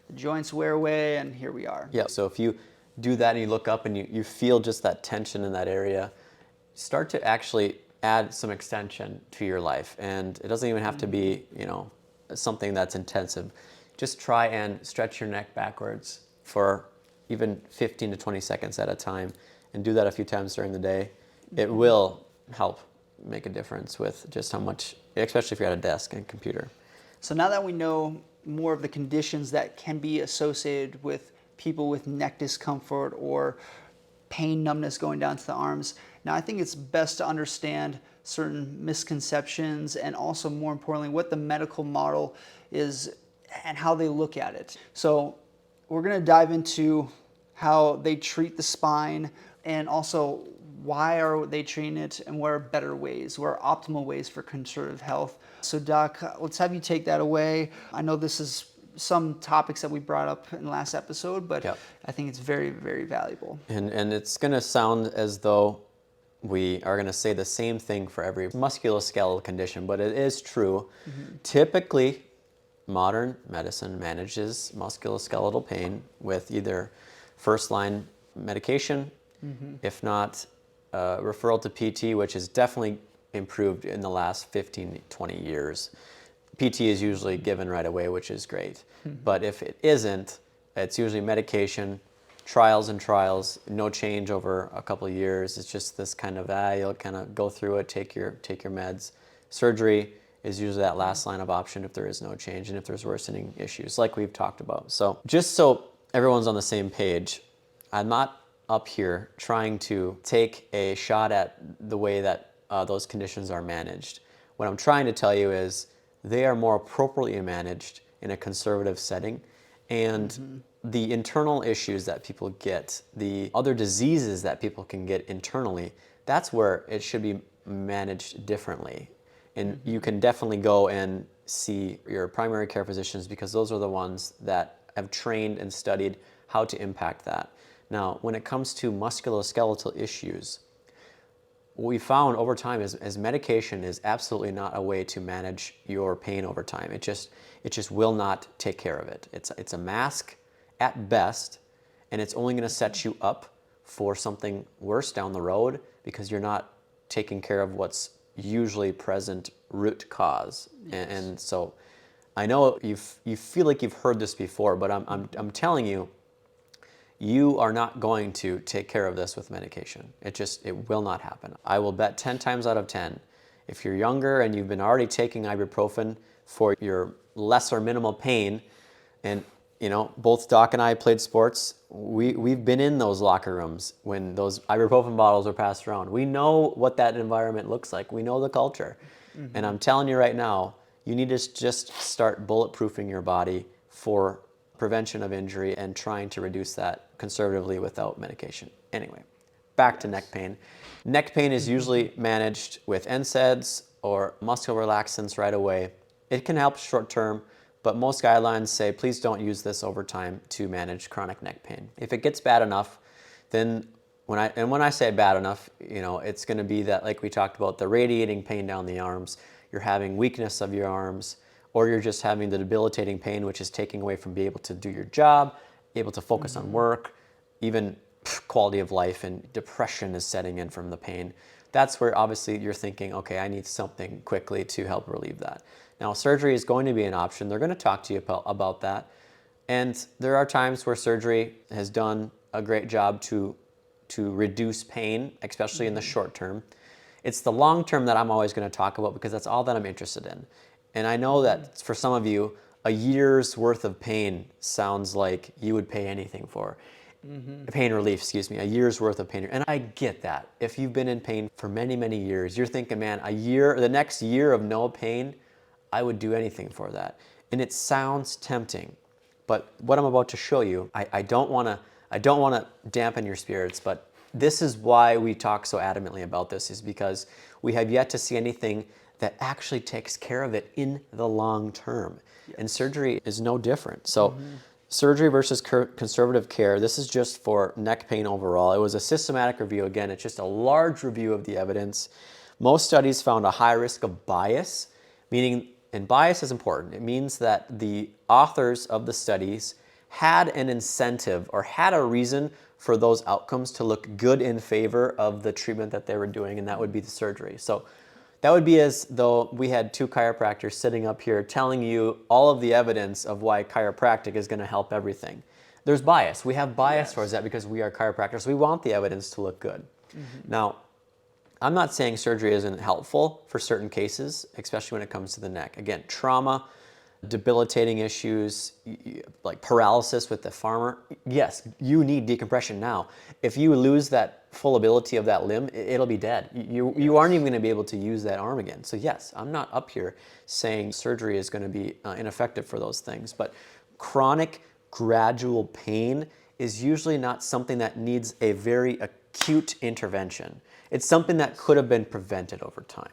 D: the joints wear away, and here we are.
C: Yeah, so if you do that and you look up and you feel just that tension in that area, start to actually add some extension to your life. And it doesn't even have to be, something that's intensive. just try and stretch your neck backwards for even 15 to 20 seconds at a time, and do that a few times during the day. It will help make a difference with just how much, especially if you're at a desk and computer.
D: So now that we know more of the conditions that can be associated with people with neck discomfort or pain, numbness going down to the arms, now I think it's best to understand certain misconceptions and also, more importantly, what the medical model is and how they look at it. So we're going to dive into how they treat the spine, and also why are they treating it, and what are better ways, what are optimal ways for conservative health. So Doc, let's have you take that away. I know this is some topics that we brought up in the last episode, but
C: Yep.
D: I think it's very, very valuable.
C: And it's going to sound as though we are going to say the same thing for every musculoskeletal condition, but it is true. Typically, modern medicine manages musculoskeletal pain with either first-line medication, if not referral to PT, which is definitely improved in the last 15, 20 years. PT is usually given right away, which is great. But if it isn't, it's usually medication, trials and trials, no change over a couple of years. It's just this kind of, you'll kind of go through it, take your meds. Surgery is usually that last line of option if there is no change and if there's worsening issues, like we've talked about. So just so everyone's on the same page, I'm not up here trying to take a shot at the way that those conditions are managed. What I'm trying to tell you is they are more appropriately managed in a conservative setting, and the internal issues that people get, the other diseases that people can get internally, that's where it should be managed differently. And you can definitely go and see your primary care physicians, because those are the ones that have trained and studied how to impact that. Now, when it comes to musculoskeletal issues, what we found over time is medication is absolutely not a way to manage your pain over time. It just will not take care of it. It's a mask at best, and it's only going to set you up for something worse down the road, because you're not taking care of what's usually present root cause.
D: Yes.
C: And so I know you feel like you've heard this before, but I'm telling you, you are not going to take care of this with medication. It will not happen. I will bet 10 times out of 10, if you're younger and you've been already taking ibuprofen for your lesser minimal pain, and both Doc and I played sports, we've been in those locker rooms when those ibuprofen bottles are passed around. We know what that environment looks like. We know the culture. And I'm telling you right now, you need to just start bulletproofing your body for prevention of injury and trying to reduce that conservatively without medication. Anyway, back to neck pain. Neck pain is usually managed with NSAIDs or muscle relaxants right away. It can help short term, but most guidelines say please don't use this over time to manage chronic neck pain. If it gets bad enough, then when I say bad enough, it's going to be that, like we talked about, the radiating pain down the arms, you're having weakness of your arms, or you're just having the debilitating pain, which is taking away from being able to do your job, able to focus on work, even quality of life, and depression is setting in from the pain. That's where obviously you're thinking, okay, I need something quickly to help relieve that. Now, surgery is going to be an option. They're going to talk to you about that. And there are times where surgery has done a great job to reduce pain, especially in the short term. It's the long term that I'm always going to talk about, because that's all that I'm interested in. And I know that for some of you, a year's worth of pain sounds like you would pay anything for. Pain relief, a year's worth of pain. And I get that. If you've been in pain for many, many years, you're thinking, man, the next year of no pain, I would do anything for that. And it sounds tempting. But what I'm about to show you, I don't want to dampen your spirits, but this is why we talk so adamantly about this, is because we have yet to see anything that actually takes care of it in the long term. Yes. And surgery is no different. So surgery versus conservative care, this is just for neck pain overall. It was a systematic review. Again, it's just a large review of the evidence. Most studies found a high risk of bias, meaning, and bias is important, it means that the authors of the studies had an incentive or had a reason for those outcomes to look good in favor of the treatment that they were doing, and that would be the surgery. So That would be as though we had two chiropractors sitting up here telling you all of the evidence of why chiropractic is going to help everything. There's bias. We have bias towards that because we are chiropractors. We want the evidence to look good. Now, I'm not saying surgery isn't helpful for certain cases, especially when it comes to the neck. Again, trauma, debilitating issues, like paralysis with the farmer. Yes, you need decompression now. If you lose that full ability of that limb, it'll be dead. You aren't even going to be able to use that arm again. So yes, I'm not up here saying surgery is going to be ineffective for those things, but chronic gradual pain is usually not something that needs a very acute intervention. It's something that could have been prevented over time.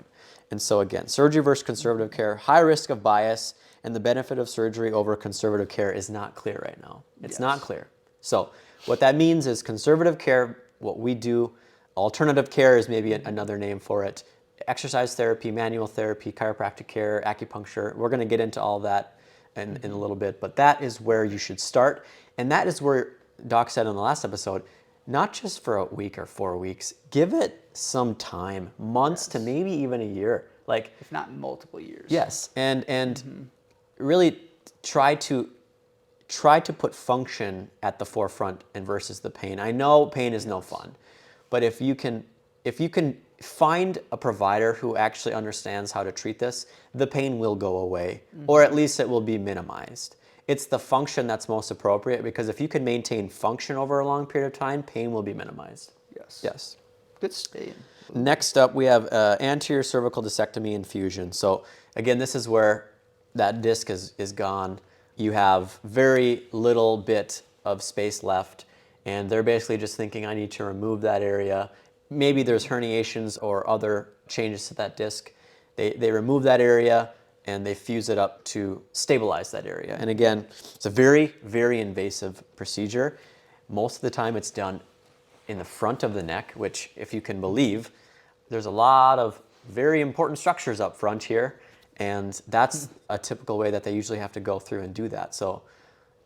C: And so again, surgery versus conservative care, high risk of bias, and the benefit of surgery over conservative care is not clear right now. It's not clear. So what that means is conservative care, what we do, alternative care is maybe another name for it, exercise therapy, manual therapy, chiropractic care, acupuncture. We're going to get into all that in a little bit, but that is where you should start. And that is where Doc said in the last episode, not just for a week or 4 weeks, give it some time, months to maybe even a year. Like,
D: if not multiple years.
C: Yes, and really try to put function at the forefront and versus the pain. I know pain is no fun, but if you can find a provider who actually understands how to treat this, the pain will go away, or at least it will be minimized. It's the function that's most appropriate, because if you can maintain function over a long period of time, pain will be minimized. Yes.
D: Good statement.
C: Next up, we have anterior cervical discectomy and fusion. So again, this is where that disc is gone. You have very little bit of space left, and they're basically just thinking, I need to remove that area. Maybe there's herniations or other changes to that disc. They remove that area and they fuse it up to stabilize that area. And again, it's a very, very invasive procedure. Most of the time it's done in the front of the neck, which, if you can believe, there's a lot of very important structures up front here, and that's a typical way that they usually have to go through and do that. So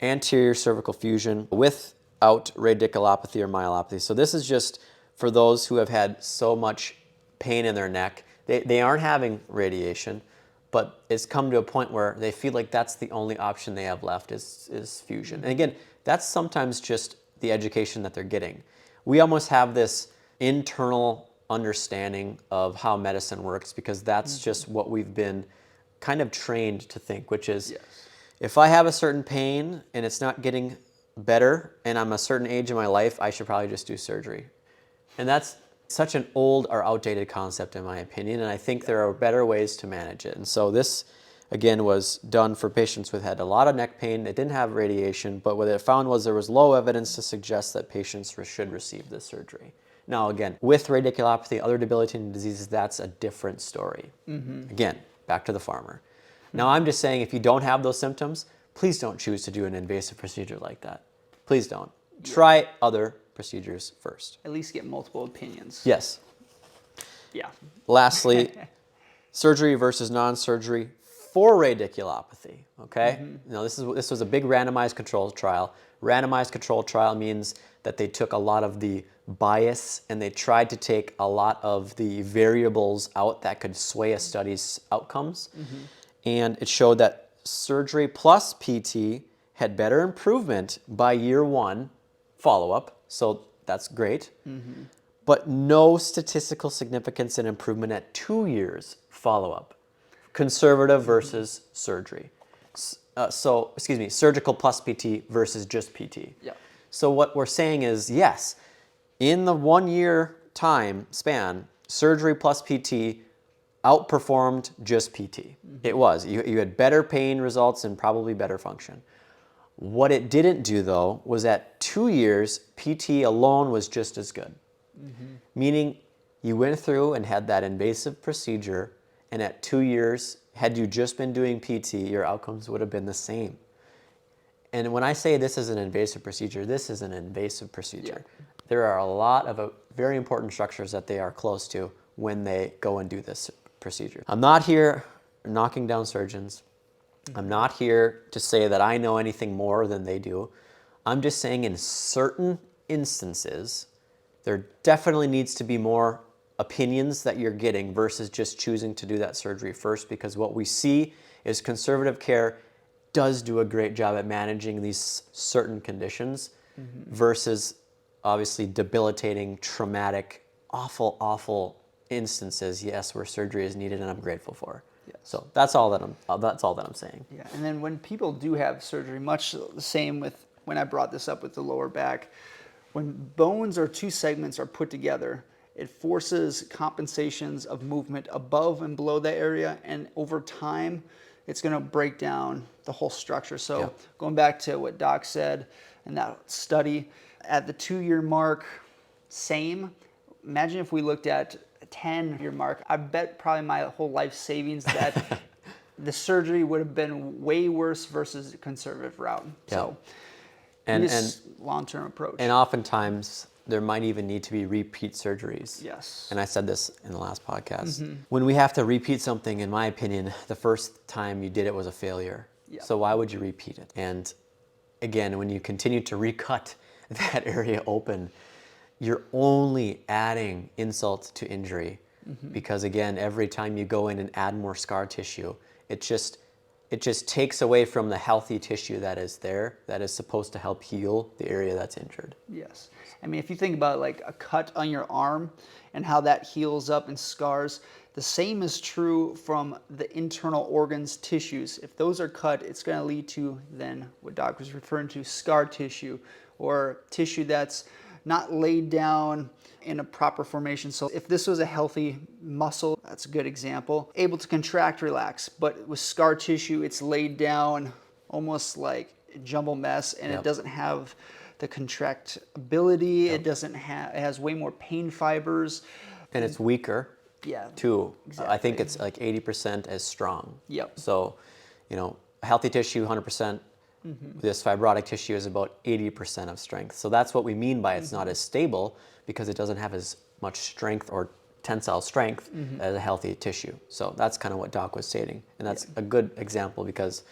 C: anterior cervical fusion without radiculopathy or myelopathy. So this is just for those who have had so much pain in their neck. They aren't having radiation, but it's come to a point where they feel like that's the only option they have left is fusion. And again, that's sometimes just the education that they're getting. We almost have this internal understanding of how medicine works because that's just what we've been kind of trained to think, which is if I have a certain pain and it's not getting better and I'm a certain age in my life, I should probably just do surgery. And that's such an old or outdated concept in my opinion, and I think there are better ways to manage it. And so this, again, was done for patients who had a lot of neck pain. It didn't have radiation, but what it found was there was low evidence to suggest that patients should receive this surgery. Now again, with radiculopathy, other debilitating diseases, that's a different story. Again, back to the farmer. Now I'm just saying, if you don't have those symptoms, please don't choose to do an invasive procedure like that. Please don't. Try other procedures first.
D: At least get multiple opinions.
C: Yes.
D: Yeah.
C: Lastly, surgery versus non-surgery for radiculopathy. Okay. Now this was a big randomized controlled trial. Randomized controlled trial means that they took a lot of the bias and they tried to take a lot of the variables out that could sway a study's outcomes. And it showed that surgery plus PT had better improvement by year 1 follow-up. So that's great. But no statistical significance in improvement at 2 years follow-up. Conservative versus surgery. Surgical plus PT versus just PT. So what we're saying is, yes, in the 1 year time span, surgery plus PT outperformed just PT. It was. You had better pain results and probably better function. What it didn't do, though, was at 2 years, PT alone was just as good. Meaning you went through and had that invasive procedure, and at 2 years, had you just been doing PT, your outcomes would have been the same. And when I say this is an invasive procedure, this is an invasive procedure. There are a lot of very important structures that they are close to when they go and do this procedure. I'm not here knocking down surgeons. I'm not here to say that I know anything more than they do. I'm just saying in certain instances, there definitely needs to be more opinions that you're getting versus just choosing to do that surgery first, because what we see is conservative care does do a great job at managing these certain conditions versus obviously debilitating, traumatic, awful instances, yes, where surgery is needed, and I'm grateful for.
D: Yes.
C: So that's all that I'm saying.
D: Yeah, and then when people do have surgery, much the same with when I brought this up with the lower back, when bones or two segments are put together, it forces compensations of movement above and below that area, and over time, it's going to break down the whole structure. So going back to what Doc said in that study, at the 2-year mark, same. Imagine if we looked at a 10-year mark. I bet probably my whole life savings that the surgery would have been way worse versus the conservative route. So, and long-term approach.
C: And oftentimes, there might even need to be repeat surgeries.
D: Yes.
C: And I said this in the last podcast. When we have to repeat something, in my opinion, the first time you did it was a failure.
D: Yep.
C: So why would you repeat it? And again, when you continue to recut that area open, you're only adding insult to injury. Because again, every time you go in and add more scar tissue, it just takes away from the healthy tissue that is there, that is supposed to help heal the area that's injured.
D: Yes. I mean, if you think about like a cut on your arm and how that heals up and scars, the same is true from the internal organs, tissues. If those are cut, it's going to lead to then what Doc was referring to, scar tissue, or tissue that's not laid down in a proper formation. So if this was a healthy muscle, that's a good example, able to contract, relax, but with scar tissue, it's laid down almost like a jumble mess, and it doesn't have the contractibility. It doesn't have, it has way more pain fibers.
C: And it's weaker.
D: Yeah.
C: Too.
D: Exactly.
C: I think it's like 80% as strong.
D: Yep.
C: So, healthy tissue, 100%. This fibrotic tissue is about 80% of strength. So that's what we mean by it's not as stable, because it doesn't have as much strength or tensile strength as a healthy tissue. So that's kind of what Doc was stating. And that's a good example, because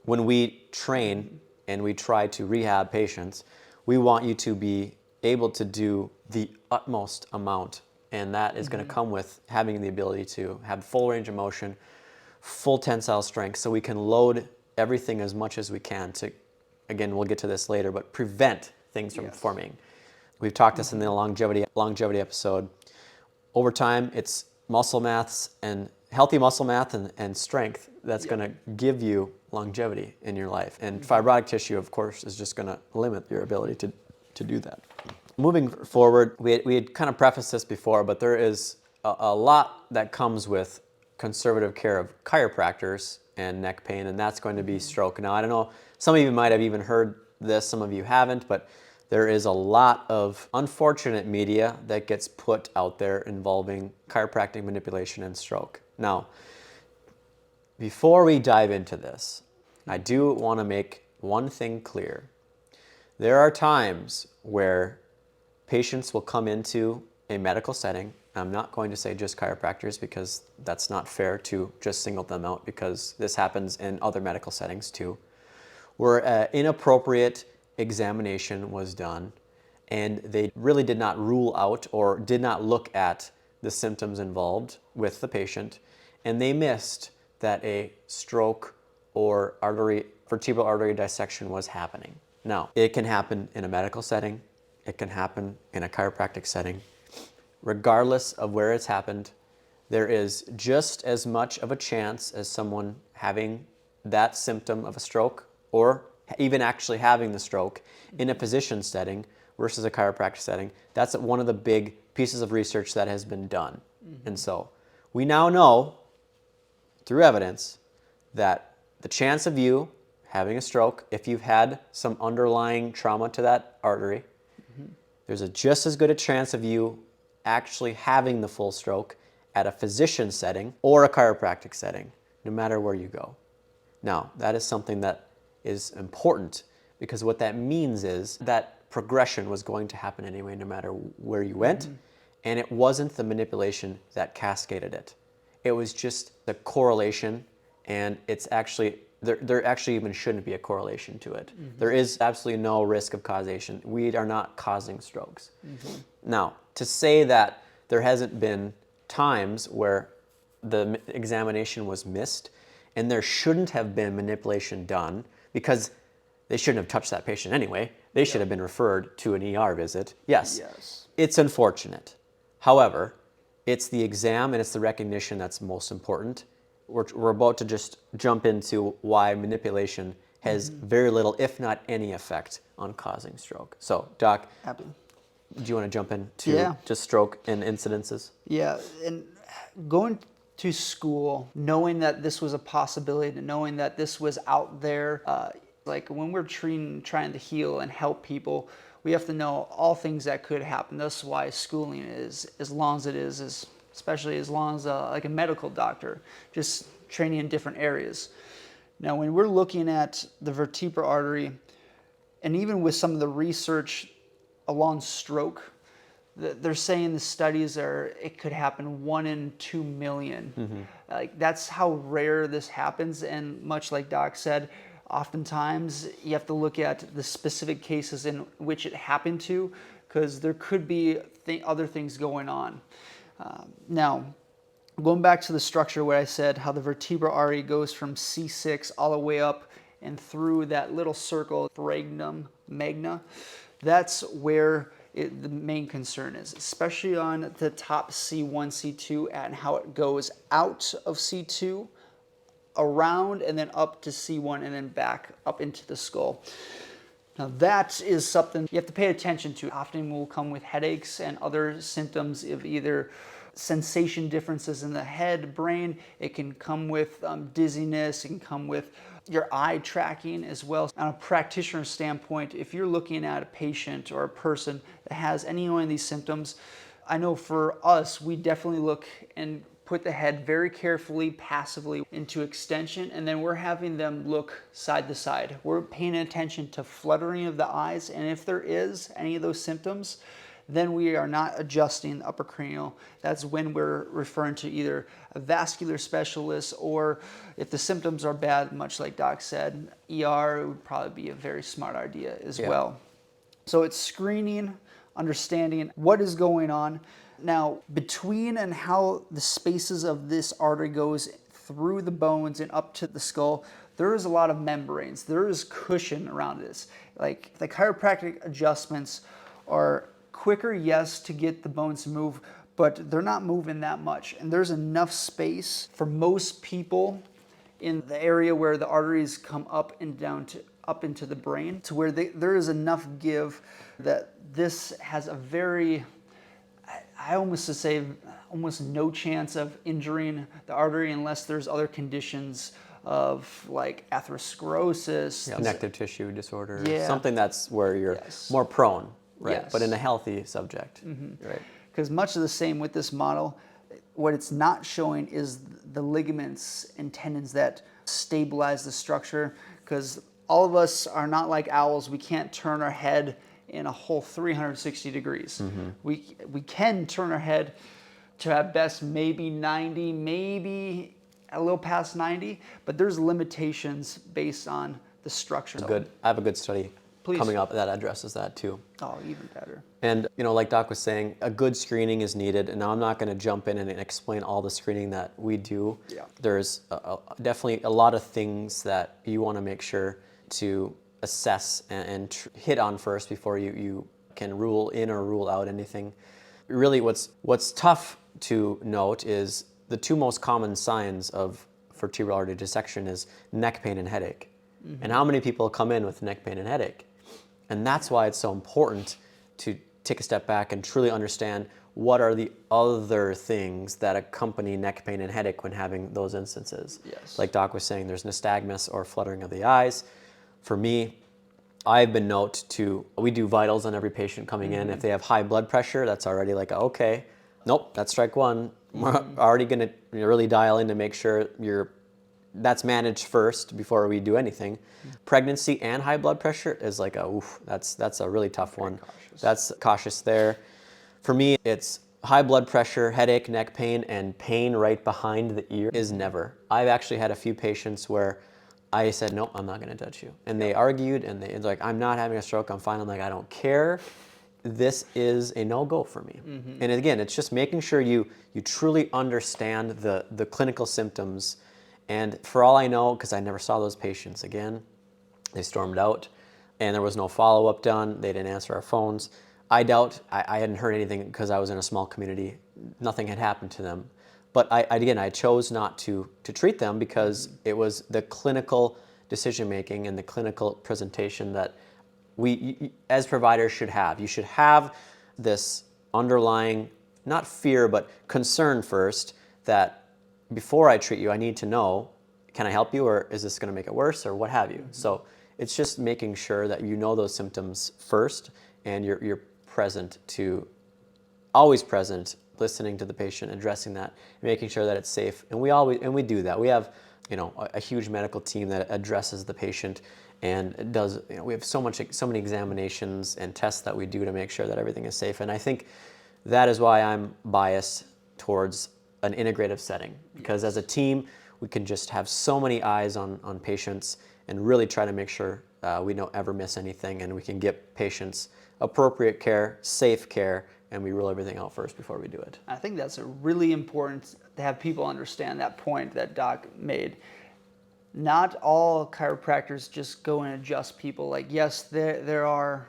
C: when we train and we try to rehab patients, we want you to be able to do the utmost amount. And that is going to come with having the ability to have full range of motion, full tensile strength, so we can load everything as much as we can to, again, we'll get to this later, but prevent things from forming. We've talked this in the longevity episode. Over time, it's muscle mass and healthy muscle mass and strength that's going to give you longevity in your life. And fibrotic tissue, of course, is just going to limit your ability to do that. Moving forward, we had kind of prefaced this before, but there is a lot that comes with conservative care of chiropractors and neck pain, and that's going to be stroke. Now, I don't know, some of you might have even heard this, some of you haven't, but there is a lot of unfortunate media that gets put out there involving chiropractic manipulation and stroke. Now, before we dive into this, I do want to make one thing clear. There are times where patients will come into a medical setting. I'm not going to say just chiropractors, because that's not fair to just single them out, because this happens in other medical settings too, where an inappropriate examination was done and they really did not rule out or did not look at the symptoms involved with the patient, and they missed that a stroke or vertebral artery dissection was happening. Now, it can happen in a medical setting, it can happen in a chiropractic setting. Regardless of where it's happened, there is just as much of a chance as someone having that symptom of a stroke, or even actually having the stroke in a physician setting versus a chiropractic setting. That's one of the big pieces of research that has been done. And so we now know through evidence that the chance of you having a stroke, if you've had some underlying trauma to that artery, there's a just as good a chance of you actually having the full stroke at a physician setting or a chiropractic setting, no matter where you go. Now, that is something that is important, because what that means is that progression was going to happen anyway, no matter where you went, and it wasn't the manipulation that cascaded it. It was just the correlation, and it's actually, there actually even shouldn't be a correlation to it. There is absolutely no risk of causation. We are not causing strokes. Now, to say that there hasn't been times where the examination was missed, and there shouldn't have been manipulation done because they shouldn't have touched that patient anyway. They should have been referred to an ER visit. Yes, it's unfortunate. However, it's the exam and it's the recognition that's most important. We're about to just jump into why manipulation has very little, if not any, effect on causing stroke. So, Doc,
D: Happy.
C: do you want to jump into just stroke and incidences?
D: Yeah, and going to school, knowing that this was a possibility, knowing that this was out there, like when we're trying to heal and help people, we have to know all things that could happen. That's why schooling is as long as it is especially as long as like a medical doctor, just training in different areas. Now, when we're looking at the vertebral artery, and even with some of the research along stroke, they're saying the studies it could happen 1 in 2 million. Like that's how rare this happens, and much like Doc said, oftentimes you have to look at the specific cases in which it happened to, because there could be other things going on. Now, going back to the structure where I said how the vertebral artery goes from C6 all the way up and through that little circle, foramen magna, that's where the main concern is, especially on the top C1, C2, and how it goes out of C2, around, and then up to C1, and then back up into the skull. Now that is something you have to pay attention to. Often will come with headaches and other symptoms of either sensation differences in the head, brain. It can come with dizziness. It can come with your eye tracking as well. On a practitioner standpoint, if you're looking at a patient or a person that has any one of these symptoms, I know for us, we definitely look and put the head very carefully, passively into extension, and then we're having them look side to side. We're paying attention to fluttering of the eyes, and if there is any of those symptoms, then we are not adjusting the upper cranial. That's when we're referring to either a vascular specialist, or if the symptoms are bad, much like Doc said, ER would probably be a very smart idea as well. So it's screening, understanding what is going on. Now, between and how the spaces of this artery goes through the bones and up to the skull, there is a lot of membranes. There is cushion around this. Like the chiropractic adjustments are quicker, yes, to get the bones to move, but they're not moving that much. And there's enough space for most people in the area where the arteries come up and down to up into the brain, to where there is enough give that this has a very, I almost to say, almost no chance of injuring the artery unless there's other conditions of like atherosclerosis,
C: connective tissue disorder, something that's where you're more prone, right? But in a healthy subject, right?
D: Because much of the same with this model, what it's not showing is the ligaments and tendons that stabilize the structure, because all of us are not like owls. We can't turn our head in a whole 360 degrees. We can turn our head to at best maybe 90, maybe a little past 90, but there's limitations based on the structure.
C: I have a good study coming up that addresses that too.
D: Oh, even better.
C: And like Doc was saying, a good screening is needed. And now I'm not going to jump in and explain all the screening that we do. There's definitely a lot of things that you want to make sure to assess and hit on first before you can rule in or rule out anything. Really, what's tough to note is the two most common signs of vertebral artery dissection is neck pain and headache. And how many people come in with neck pain and headache? And that's why it's so important to take a step back and truly understand what are the other things that accompany neck pain and headache when having those instances. Like Doc was saying, there's nystagmus or fluttering of the eyes. For me, I've been we do vitals on every patient coming in. If they have high blood pressure, that's already like, okay, nope, that's strike one. We're already gonna really dial in to make sure that's managed first before we do anything. Pregnancy and high blood pressure is like that's a really tough one. That's cautious there. For me, it's high blood pressure, headache, neck pain, and pain right behind the ear is never. I've actually had a few patients where I said, nope, I'm not gonna touch you. And they argued and they're like, I'm not having a stroke, I'm fine. I'm like, I don't care. this is a no-go for me. And again, it's just making sure you truly understand the clinical symptoms. And for all I know, because I never saw those patients again, they stormed out and there was no follow-up done. They didn't answer our phones. I doubt, I hadn't heard anything because I was in a small community. Nothing had happened to them. But I chose not to treat them because it was the clinical decision-making and the clinical presentation that we, as providers, should have. You should have this underlying, not fear, but concern first, that before I treat you, I need to know, can I help you, or is this going to make it worse, or what have you? So it's just making sure that you know those symptoms first, and you're present to, always present, listening to the patient, addressing that, making sure that it's safe. And we do that. We have, a huge medical team that addresses the patient and does, we have so many examinations and tests that we do to make sure that everything is safe. And I think that is why I'm biased towards an integrative setting, because as a team, we can just have so many eyes on patients and really try to make sure we don't ever miss anything, and we can get patients appropriate care, safe care, and we rule everything out first before we do it.
D: I think that's a really important to have people understand that point that Doc made. Not all chiropractors just go and adjust people. Like, yes, there are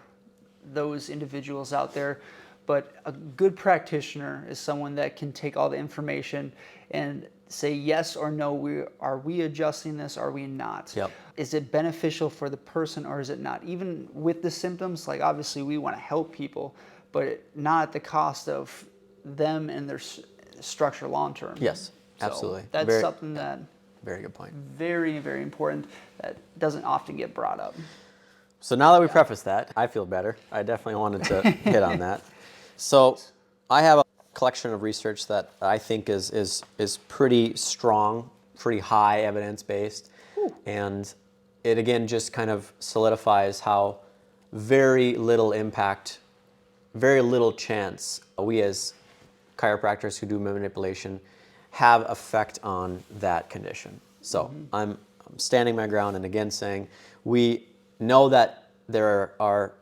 D: those individuals out there, but a good practitioner is someone that can take all the information and say yes or no, are we adjusting this, are we not?
C: Yep.
D: Is it beneficial for the person or is it not? Even with the symptoms, like obviously we want to help people, but not at the cost of them and their structure long term.
C: Yes, absolutely.
D: So that's something that
C: very good point.
D: very, very important that doesn't often get brought up.
C: So now that we preface that, I feel better. I definitely wanted to hit on that. So I have a collection of research that I think is pretty strong, pretty high evidence-based. And it again just kind of solidifies how very little impact, very little chance we as chiropractors who do manipulation have effect on that condition. So I'm standing my ground and again saying we know that there are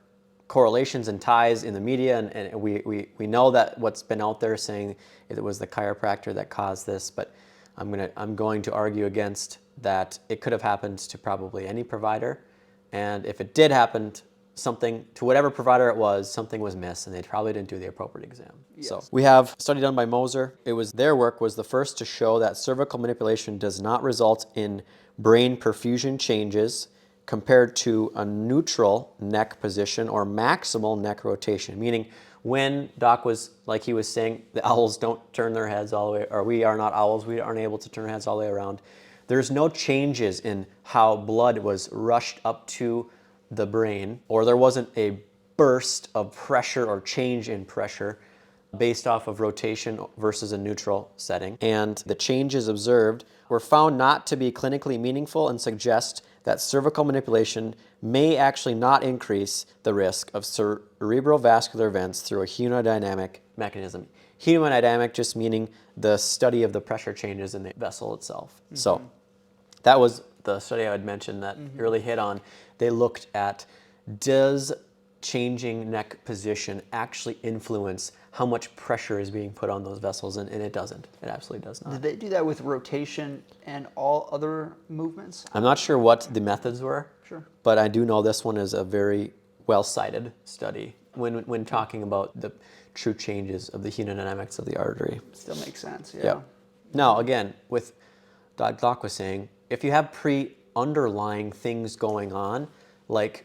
C: correlations and ties in the media, and we know that what's been out there saying it was the chiropractor that caused this, but I'm going to argue against that. It could have happened to probably any provider, and if it did happen something to whatever provider it was, something was missed and they probably didn't do the appropriate exam. Yes. So we have a study done by Moser. Their work was the first to show that cervical manipulation does not result in brain perfusion changes compared to a neutral neck position or maximal neck rotation, meaning when Doc was, like he was saying, the owls don't turn their heads all the way, or we are not owls, we aren't able to turn our heads all the way around. There's no changes in how blood was rushed up to the brain, or there wasn't a burst of pressure or change in pressure based off of rotation versus a neutral setting. And the changes observed were found not to be clinically meaningful and suggest that cervical manipulation may actually not increase the risk of cerebral vascular events through a hemodynamic mechanism. Hemodynamic just meaning the study of the pressure changes in the vessel itself. So that was the study I had mentioned that really hit on. They looked at, does changing neck position actually influence how much pressure is being put on those vessels, and it doesn't. It absolutely does not.
D: Did they do that with rotation and all other movements?
C: I'm not sure what the methods were,
D: Sure.
C: but I do know this one is a very well-cited study when talking about the true changes of the hemodynamics of the artery.
D: Still makes sense, yeah.
C: Yep. Now, again, with Doc was saying, if you have underlying things going on, like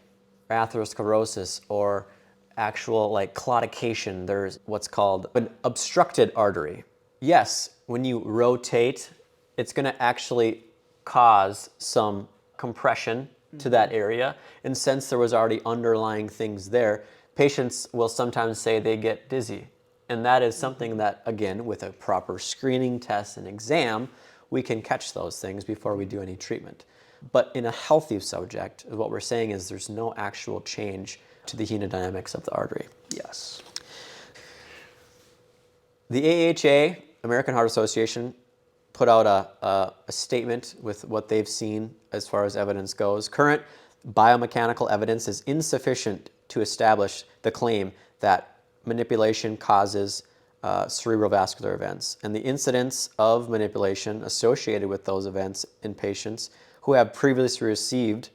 C: atherosclerosis or actual like claudication, there's what's called an obstructed artery. Yes, when you rotate, it's going to actually cause some compression to that area. And since there was already underlying things there, patients will sometimes say they get dizzy. And that is something that, again, with a proper screening test and exam, we can catch those things before we do any treatment. But in a healthy subject, what we're saying is there's no actual change to the hemodynamics of the artery.
D: Yes.
C: The AHA, American Heart Association, put out a statement with what they've seen as far as evidence goes. Current biomechanical evidence is insufficient to establish the claim that manipulation causes cerebrovascular events. And the incidence of manipulation associated with those events in patients who have previously received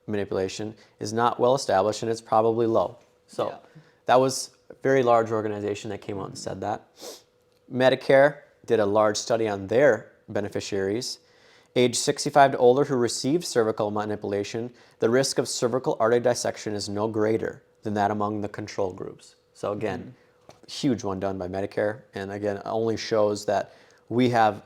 C: manipulation is not well established, and it's probably low. So that was a very large organization that came out and said that. Medicare did a large study on their beneficiaries. Age 65 to older who received cervical manipulation, the risk of cervical artery dissection is no greater than that among the control groups. So again, huge one done by Medicare, and again, only shows that we have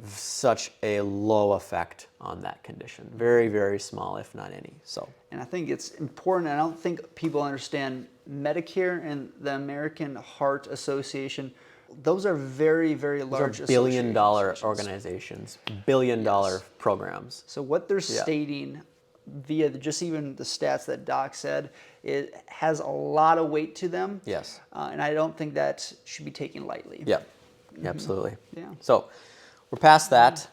C: such a low effect on that condition. Very, very small, if not any. So,
D: and I think it's important, I don't think people understand Medicare and the American Heart Association. Those are very, very large
C: those are billion-dollar organizations, billion-dollar programs.
D: So what they're stating via just even the stats that Doc said, it has a lot of weight to them.
C: Yes.
D: And I don't think that should be taken lightly.
C: Yeah, absolutely.
D: Yeah.
C: So we're past that.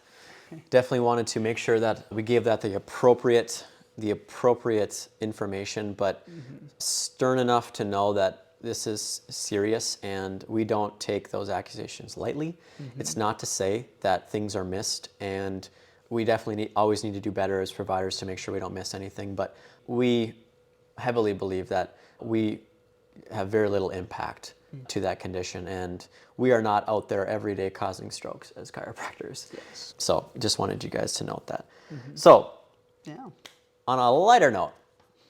C: Definitely wanted to make sure that we gave that the appropriate information, but stern enough to know that this is serious and we don't take those accusations lightly. It's not to say that things are missed, and we definitely always need to do better as providers to make sure we don't miss anything, but we heavily believe that we have very little impact to that condition, and we are not out there every day causing strokes as chiropractors.
D: Yes.
C: So just wanted you guys to note that. So on a lighter note,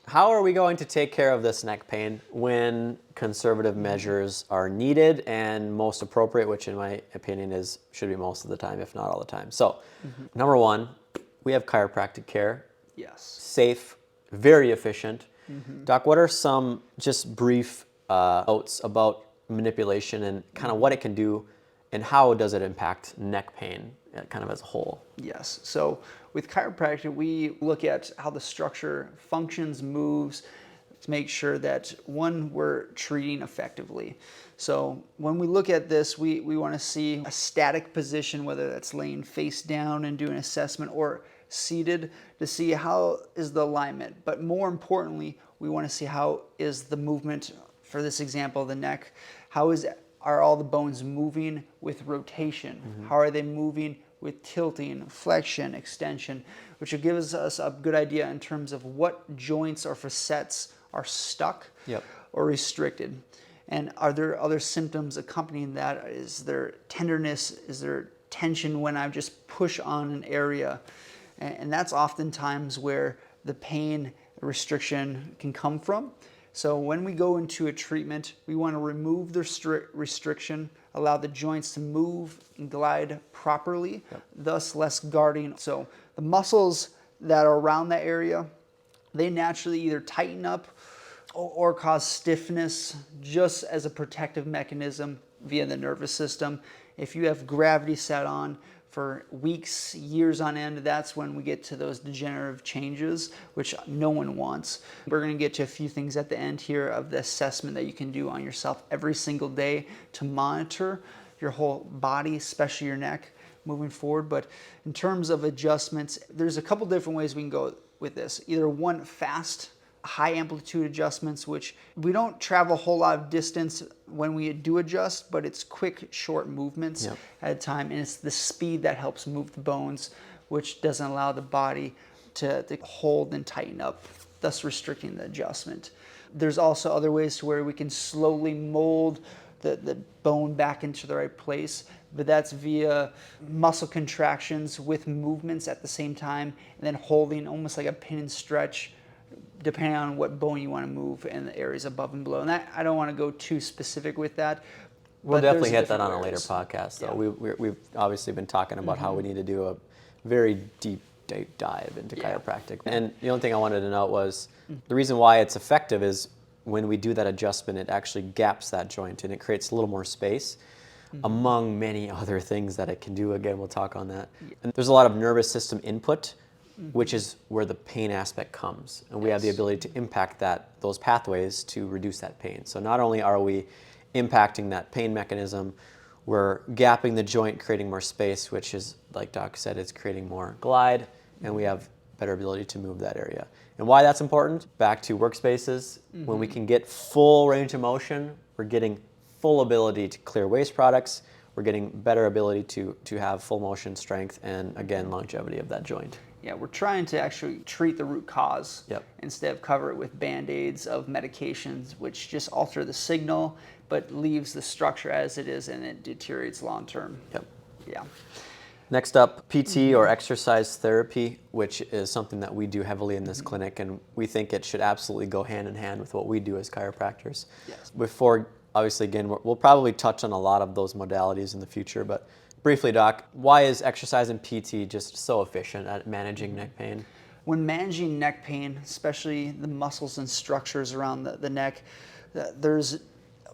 C: how are we going to take care of this neck pain when conservative measures are needed and most appropriate, which in my opinion should be most of the time, if not all the time. So number one, we have chiropractic care.
D: Yes.
C: Safe, very efficient. Doc, what are some just brief notes about manipulation and kind of what it can do and how does it impact neck pain kind of as a whole?
D: Yes. So with chiropractic, we look at how the structure functions, moves, to make sure that, one, we're treating effectively. So when we look at this, we want to see a static position, whether that's laying face down and doing assessment, or seated, to see how is the alignment. But more importantly, we want to see how is the movement, for this example, the neck, are all the bones moving with rotation? How are they moving with tilting, flexion, extension, which will give us a good idea in terms of what joints or facets are stuck or restricted. And are there other symptoms accompanying that? Is there tenderness? Is there tension when I just push on an area? And that's oftentimes where the pain restriction can come from. So when we go into a treatment, we want to remove the restriction, allow the joints to move and glide properly, thus less guarding. So the muscles that are around that area, they naturally either tighten up or cause stiffness just as a protective mechanism via the nervous system. If you have gravity set on for weeks, years on end, that's when we get to those degenerative changes, which no one wants. We're going to get to a few things at the end here of the assessment that you can do on yourself every single day to monitor your whole body, especially your neck, moving forward. But in terms of adjustments, there's a couple different ways we can go with this. Either one, fast, high amplitude adjustments, which we don't travel a whole lot of distance when we do adjust, but it's quick, short movements at a time, and it's the speed that helps move the bones, which doesn't allow the body to hold and tighten up, thus restricting the adjustment. There's also other ways to where we can slowly mold the bone back into the right place, but that's via muscle contractions with movements at the same time, and then holding almost like a pin and stretch, depending on what bone you want to move and the areas above and below. And that, I don't want to go too specific with that.
C: We'll definitely hit that on a later podcast, though. We've obviously been talking about how we need to do a very deep dive into chiropractic. And the only thing I wanted to note was the reason why it's effective is when we do that adjustment, it actually gaps that joint and it creates a little more space, among many other things that it can do. Again, we'll talk on that. And there's a lot of nervous system input, which is where the pain aspect comes. And we have the ability to impact those pathways to reduce that pain. So not only are we impacting that pain mechanism, we're gapping the joint, creating more space, which is, like Doc said, it's creating more glide, and we have better ability to move that area. And why that's important, back to workspaces, when we can get full range of motion, we're getting full ability to clear waste products, we're getting better ability to have full motion strength and, again, longevity of that joint.
D: Yeah, we're trying to actually treat the root cause
C: Yep.
D: instead of cover it with Band-Aids of medications, which just alter the signal, but leaves the structure as it is and it deteriorates long term.
C: Yep.
D: Yeah.
C: Next up, PT or exercise therapy, which is something that we do heavily in this clinic, and we think it should absolutely go hand in hand with what we do as chiropractors.
D: Yes.
C: Before, obviously, again, we'll probably touch on a lot of those modalities in the future, but briefly, Doc, why is exercise and PT just so efficient at managing neck pain?
D: When managing neck pain, especially the muscles and structures around the neck, there's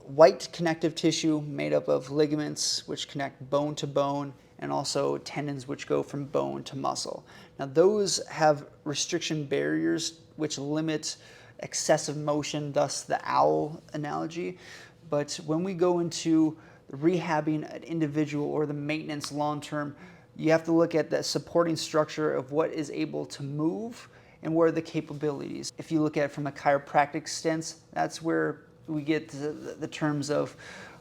D: white connective tissue made up of ligaments which connect bone to bone, and also tendons which go from bone to muscle. Now those have restriction barriers which limit excessive motion, thus the owl analogy. But when we go into rehabbing an individual or the maintenance long term, you have to look at the supporting structure of what is able to move and where are the capabilities. If you look at it from a chiropractic stance, that's where we get the terms of,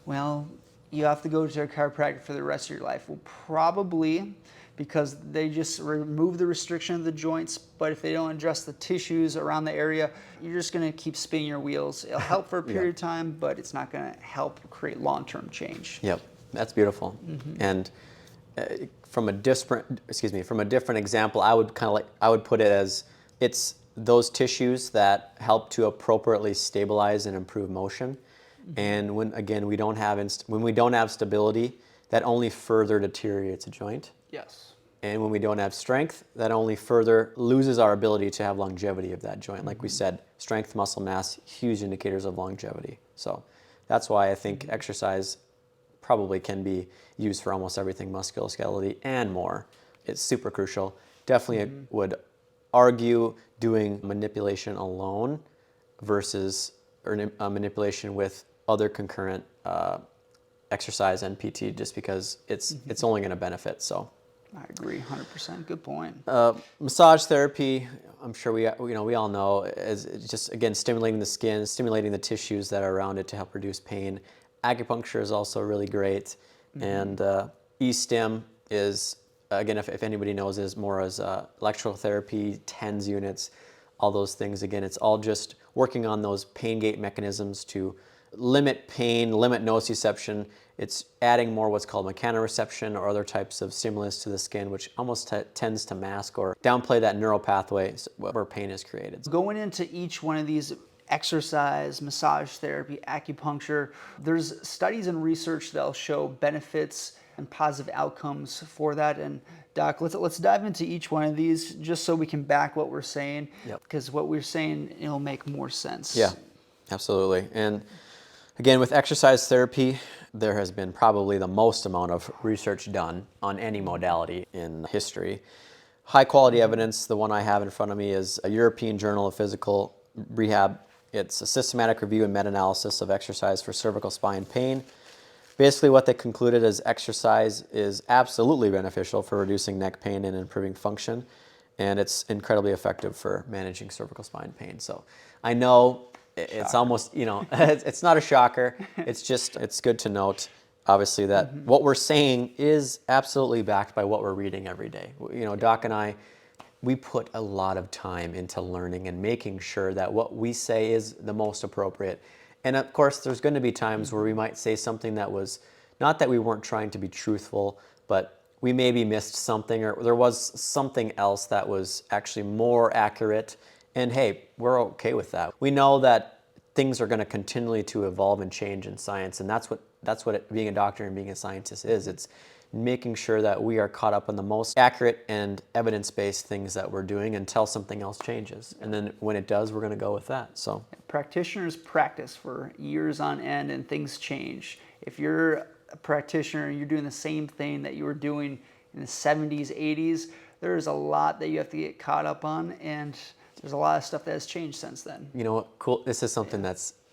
D: well, you have to go to a chiropractor for the rest of your life. Well, probably, because they just remove the restriction of the joints, but if they don't address the tissues around the area, you're just gonna keep spinning your wheels. It'll help for a period of time, but it's not gonna help create long-term change.
C: Yep, that's beautiful. And from a different example, I would put it as it's those tissues that help to appropriately stabilize and improve motion. And when we don't have stability, that only further deteriorates a joint.
D: Yes.
C: And when we don't have strength, that only further loses our ability to have longevity of that joint. Like we said, strength, muscle mass, huge indicators of longevity. So that's why I think exercise probably can be used for almost everything, musculoskeletal and more. It's super crucial. Definitely would argue doing manipulation alone versus manipulation with other concurrent exercise and PT, just because it's only going to benefit. So
D: I agree, 100%. Good point.
C: massage therapy, I'm sure we all know, is just, again, stimulating the skin, stimulating the tissues that are around it to help reduce pain. Acupuncture is also really great, and e-stim is, again, if anybody knows, is more as electrotherapy, TENS units, all those things. Again, it's all just working on those pain gate mechanisms to limit pain, limit nociception. It's adding more what's called mechanoreception or other types of stimulus to the skin, which almost tends to mask or downplay that neural pathway where pain is created.
D: Going into each one of these, exercise, massage therapy, acupuncture, there's studies and research that'll show benefits and positive outcomes for that. And Doc, let's dive into each one of these just so we can back what we're saying, because what we're saying, it'll make more sense.
C: Yeah, absolutely. And again, with exercise therapy, there has been probably the most amount of research done on any modality in history. High quality evidence, the one I have in front of me is a European Journal of Physical Rehab. It's a systematic review and meta-analysis of exercise for cervical spine pain. Basically what they concluded is exercise is absolutely beneficial for reducing neck pain and improving function, and it's incredibly effective for managing cervical spine pain. So I know it's almost, it's not a shocker. It's good to note, obviously, that what we're saying is absolutely backed by what we're reading every day. Doc and I, we put a lot of time into learning and making sure that what we say is the most appropriate. And of course, there's going to be times where we might say something that was, not that we weren't trying to be truthful, but we maybe missed something, or there was something else that was actually more accurate. And hey, we're okay with that. We know that things are going to continually to evolve and change in science, and that's what being a doctor and being a scientist is. It's making sure that we are caught up on the most accurate and evidence-based things that we're doing until something else changes. And then when it does, we're going to go with that. So
D: practitioners practice for years on end and things change. If you're a practitioner and you're doing the same thing that you were doing in the 70s, 80s, there's a lot that you have to get caught up on, and there's a lot of stuff that has changed since then.
C: You know what, cool, this is something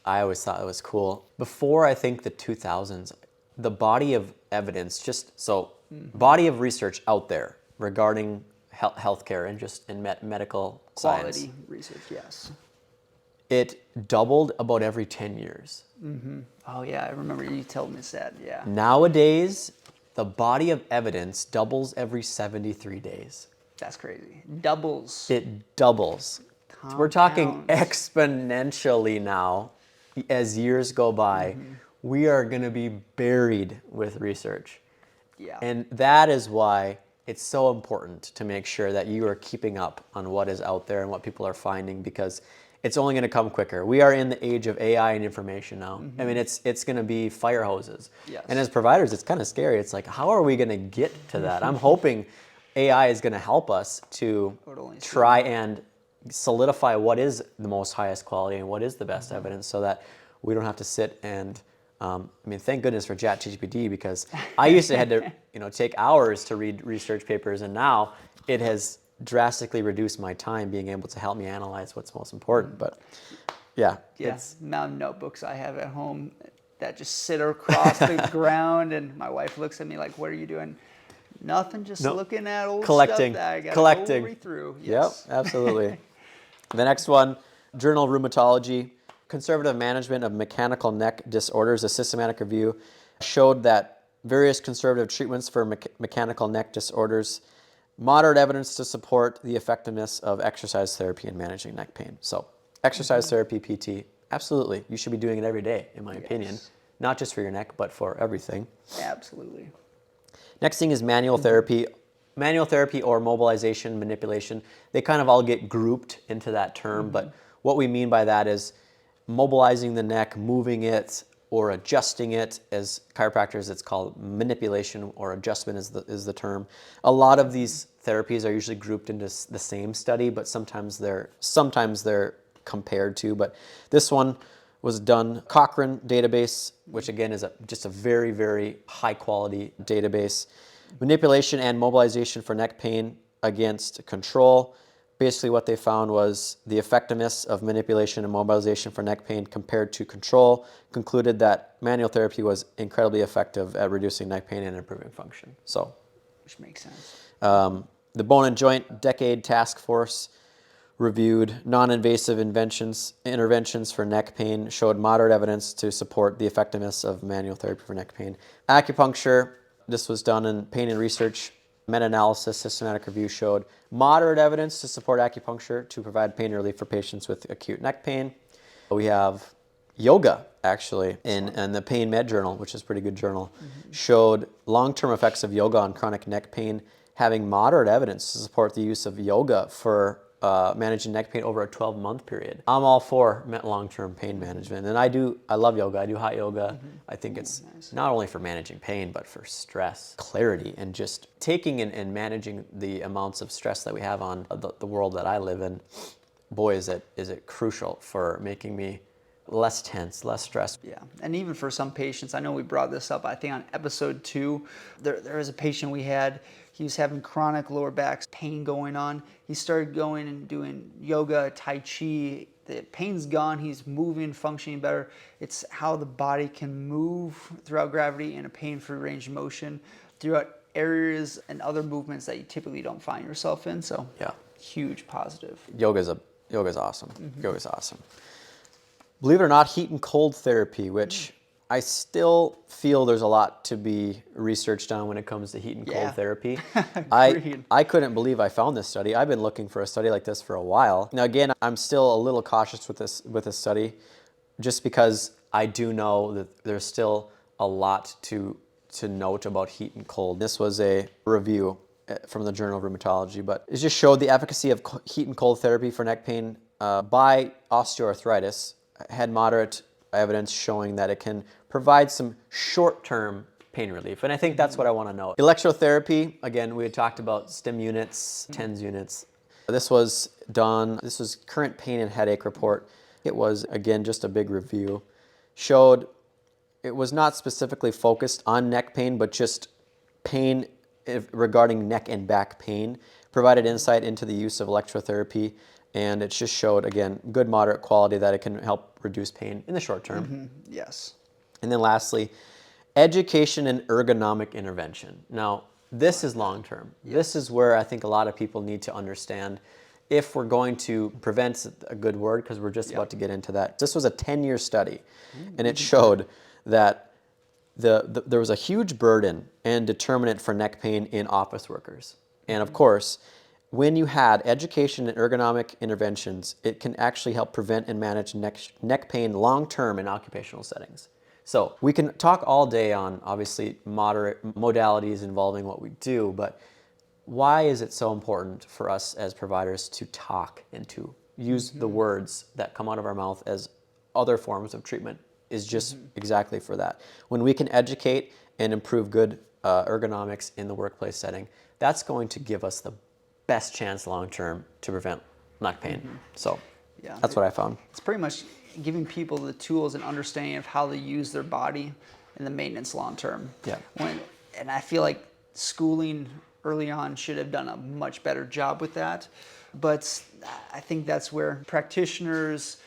C: I always thought it was cool. Before, I think, the 2000s, the body of evidence, body of research out there regarding healthcare and just in medical science.
D: Quality research, yes.
C: It doubled about every 10 years.
D: Oh yeah, I remember you told me that, yeah.
C: Nowadays, the body of evidence doubles every 73 days.
D: That's crazy. Doubles.
C: It doubles. So we're talking
D: Compounds.
C: exponentially now as years go by. We are going to be buried with research.
D: Yeah.
C: And that is why it's so important to make sure that you are keeping up on what is out there and what people are finding, because it's only going to come quicker. We are in the age of AI and information now. I mean, it's going to be fire hoses.
D: Yes.
C: And as providers, it's kind of scary. It's like, how are we going to get to that? I'm hoping AI is going to help us to
D: Totally.
C: try and solidify what is the most highest quality and what is the best evidence, so that we don't have to sit and I mean, thank goodness for ChatGPT, because I used to had to take hours to read research papers, and now it has drastically reduced my time being able to help me analyze what's most important. But yeah,
D: It's mountain notebooks I have at home that just sit across the ground, and my wife looks at me like, "What are you doing?" Nothing, just looking at old
C: collecting,
D: stuff that I got
C: collecting.
D: to read through.
C: Yes. Yep, absolutely. The next one, Journal of Rheumatology, Conservative Management of Mechanical Neck Disorders, a systematic review, showed that various conservative treatments for mechanical neck disorders, moderate evidence to support the effectiveness of exercise therapy in managing neck pain. So exercise therapy, PT, absolutely. You should be doing it every day, in my opinion. Not just for your neck, but for everything.
D: Absolutely.
C: Next thing is manual therapy. Manual therapy or mobilization, manipulation, they kind of all get grouped into that term, but what we mean by that is mobilizing the neck, moving it, or adjusting it. As chiropractors, it's called manipulation, or adjustment is the term. A lot of these therapies are usually grouped into the same study, but sometimes they're compared to. But this one was done Cochrane database, which again is just a very, very high quality database. Manipulation and mobilization for neck pain against control. Basically what they found was the effectiveness of manipulation and mobilization for neck pain compared to control, concluded that manual therapy was incredibly effective at reducing neck pain and improving function. So,
D: Which makes sense.
C: the Bone and Joint Decade Task Force reviewed non-invasive interventions for neck pain, showed moderate evidence to support the effectiveness of manual therapy for neck pain. Acupuncture, this was done in Pain and Research. Meta-analysis, systematic review showed moderate evidence to support acupuncture to provide pain relief for patients with acute neck pain. We have yoga, actually, in the Pain Med Journal, which is a pretty good journal, showed long-term effects of yoga on chronic neck pain, having moderate evidence to support the use of yoga for managing neck pain over a 12-month period. I'm all for long-term pain management, and I love yoga. I do hot yoga. I think it's not only for managing pain, but for stress, clarity, and just taking and managing the amounts of stress that we have on the world that I live in. Boy, is it crucial for making me less tense, less stressed.
D: Yeah, and even for some patients, I know we brought this up, I think on episode 2, there was a patient we had, he was having chronic lower back pain going on. He started going and doing yoga, Tai Chi. The pain's gone, he's moving, functioning better. It's how the body can move throughout gravity in a pain-free range of motion throughout areas and other movements that you typically don't find yourself in. So
C: yeah,
D: huge positive.
C: Yoga's awesome. Yoga's awesome. Believe it or not, heat and cold therapy, which I still feel there's a lot to be researched on when it comes to heat and cold therapy. I couldn't believe I found this study. I've been looking for a study like this for a while. Now again, I'm still a little cautious with this study, just because I do know that there's still a lot to note about heat and cold. This was a review from the Journal of Rheumatology, but it just showed the efficacy of heat and cold therapy for neck pain by osteoarthritis. Had moderate evidence showing that it can provide some short-term pain relief. And I think that's what I want to know. Electrotherapy, again, we had talked about stim units, TENS units. This was Current Pain and Headache Report. It was, again, just a big review. Showed it was not specifically focused on neck pain, but just pain regarding neck and back pain. Provided insight into the use of electrotherapy. And it just showed, again, good moderate quality that it can help reduce pain in the short term.
D: Yes.
C: And then lastly, education and ergonomic intervention. Now, This is long term. This is where I think a lot of people need to understand if we're going to prevent a good word, because we're just about to get into that. This was a 10-year study, and it showed that there was a huge burden and determinant for neck pain in office workers. And of course, when you had education and ergonomic interventions, it can actually help prevent and manage neck pain long term in occupational settings. So we can talk all day on obviously moderate modalities involving what we do, but why is it so important for us as providers to talk and to use the words that come out of our mouth as other forms of treatment is just exactly for that. When we can educate and improve good ergonomics in the workplace setting, that's going to give us the best chance long term to prevent neck pain. So that's what I found.
D: It's pretty much giving people the tools and understanding of how to use their body in the maintenance long term.
C: Yeah.
D: And I feel like schooling early on should have done a much better job with that. But I think that's where practitioners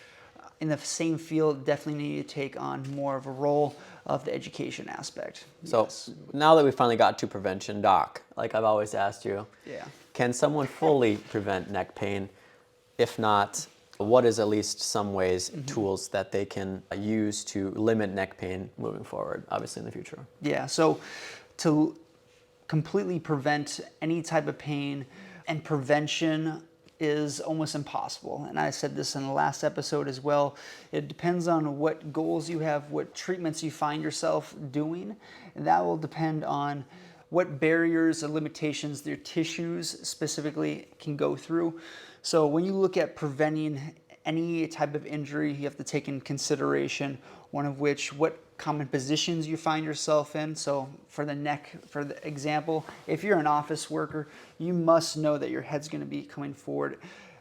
D: in the same field definitely need to take on more of a role of the education aspect.
C: So now that we finally got to prevention, Doc, like I've always asked you, can someone fully prevent neck pain? If not, what is at least some ways, tools that they can use to limit neck pain moving forward, obviously in the future?
D: Yeah, so to completely prevent any type of pain, and prevention is almost impossible. And I said this in the last episode as well. It depends on what goals you have, what treatments you find yourself doing, and that will depend on what barriers or limitations your tissues specifically can go through. So when you look at preventing any type of injury, you have to take in consideration one of which what common positions you find yourself in. So for the neck, for the example, if you're an office worker, you must know that your head's going to be coming forward,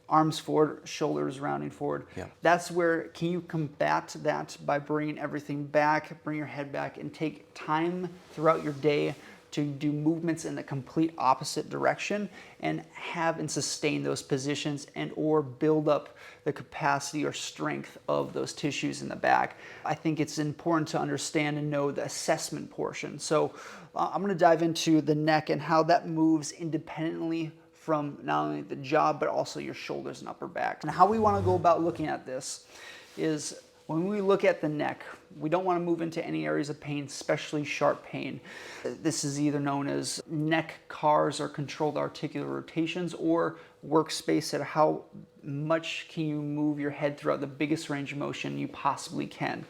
D: arms forward, shoulders rounding forward. That's where, can you combat that by bringing everything back, bring your head back, and take time throughout your day to do movements in the complete opposite direction and have and sustain those positions and or build up the capacity or strength of those tissues in the back. I think it's important to understand and know the assessment portion. So I'm going to dive into the neck and how that moves independently from not only the jaw but also your shoulders and upper back. And how we want to go about looking at this is when we look at the neck, we don't want to move into any areas of pain, especially sharp pain. This is either known as neck cars or controlled articular rotations, or workspace at how much can you move your head throughout the biggest range of motion you possibly can.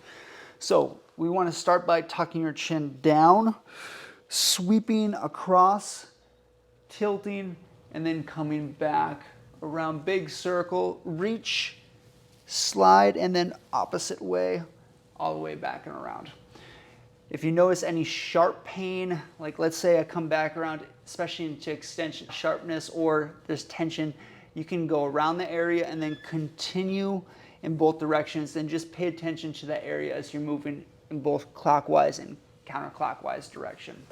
D: So we want to start by tucking your chin down, sweeping across, tilting, and then coming back around, big circle, reach, slide, and then opposite way, all the way back and around. If you notice any sharp pain, like let's say I come back around, especially into extension sharpness or there's tension, you can go around the area and then continue in both directions. Then just pay attention to that area as you're moving in both clockwise and counterclockwise direction.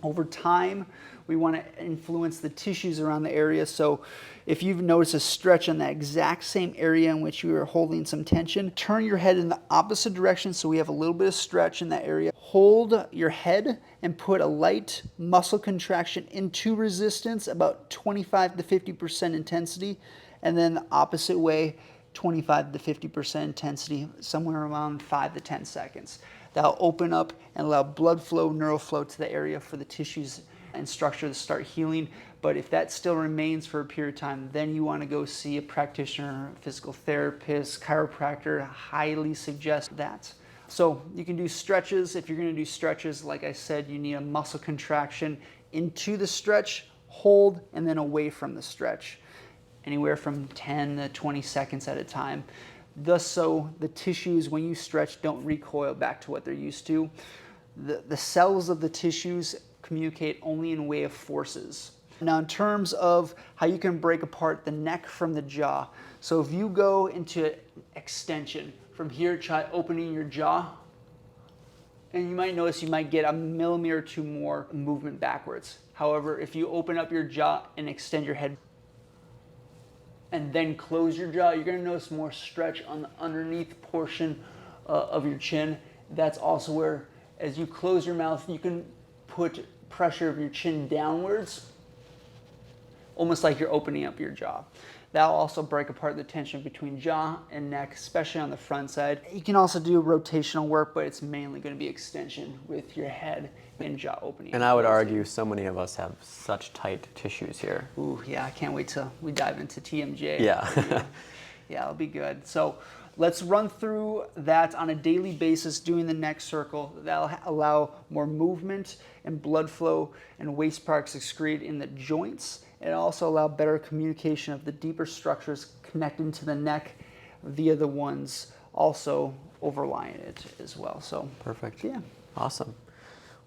D: Over time, we want to influence the tissues around the area. So if you've noticed a stretch on that exact same area in which you were holding some tension, turn your head in the opposite direction so we have a little bit of stretch in that area. Hold your head and put a light muscle contraction into resistance, about 25 to 50% intensity, and then the opposite way, 25 to 50% intensity, somewhere around 5 to 10 seconds. That'll open up and allow blood flow, neural flow to the area for the tissues and structure to start healing. But if that still remains for a period of time, then you want to go see a practitioner, physical therapist, chiropractor. Highly suggest that. So you can do stretches. If you're going to do stretches, like I said, you need a muscle contraction into the stretch, hold, and then away from the stretch. Anywhere from 10 to 20 seconds at a time. Thus, so the tissues, when you stretch, don't recoil back to what they're used to. The cells of the tissues communicate only in way of forces. Now, in terms of how you can break apart the neck from the jaw, so if you go into extension, from here, try opening your jaw, and you might notice you might get a millimeter or two more movement backwards. However, if you open up your jaw and extend your head, and then close your jaw, you're going to notice more stretch on the underneath portion of your chin. That's also where, as you close your mouth, you can put pressure of your chin downwards, almost like you're opening up your jaw. That'll also break apart the tension between jaw and neck, especially on the front side. You can also do rotational work, but it's mainly going to be extension with your head and jaw opening.
C: And I would argue so many of us have such tight tissues here.
D: Ooh, yeah, I can't wait till we dive into TMJ.
C: Yeah.
D: Yeah, it'll be good. So let's run through that on a daily basis, doing the neck circle. That'll allow more movement and blood flow and waste products excreted in the joints. It'll also allow better communication of the deeper structures connecting to the neck via the ones also overlying it as well. So
C: perfect.
D: Yeah.
C: Awesome.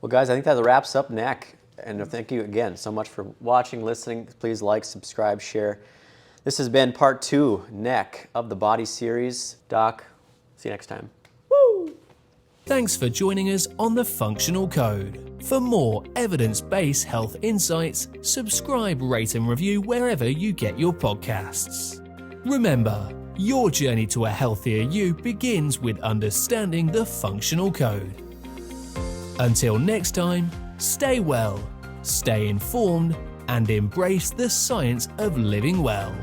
C: Well, guys, I think that wraps up neck. And thank you again so much for watching, listening. Please like, subscribe, share. This has been part 2, neck of the body series. Doc, see you next time.
A: Thanks for joining us on The Functional Code. For more evidence-based health insights, subscribe, rate and review wherever you get your podcasts. Remember, your journey to a healthier you begins with understanding the Functional Code. Until next time, stay well, stay informed, and embrace the science of living well.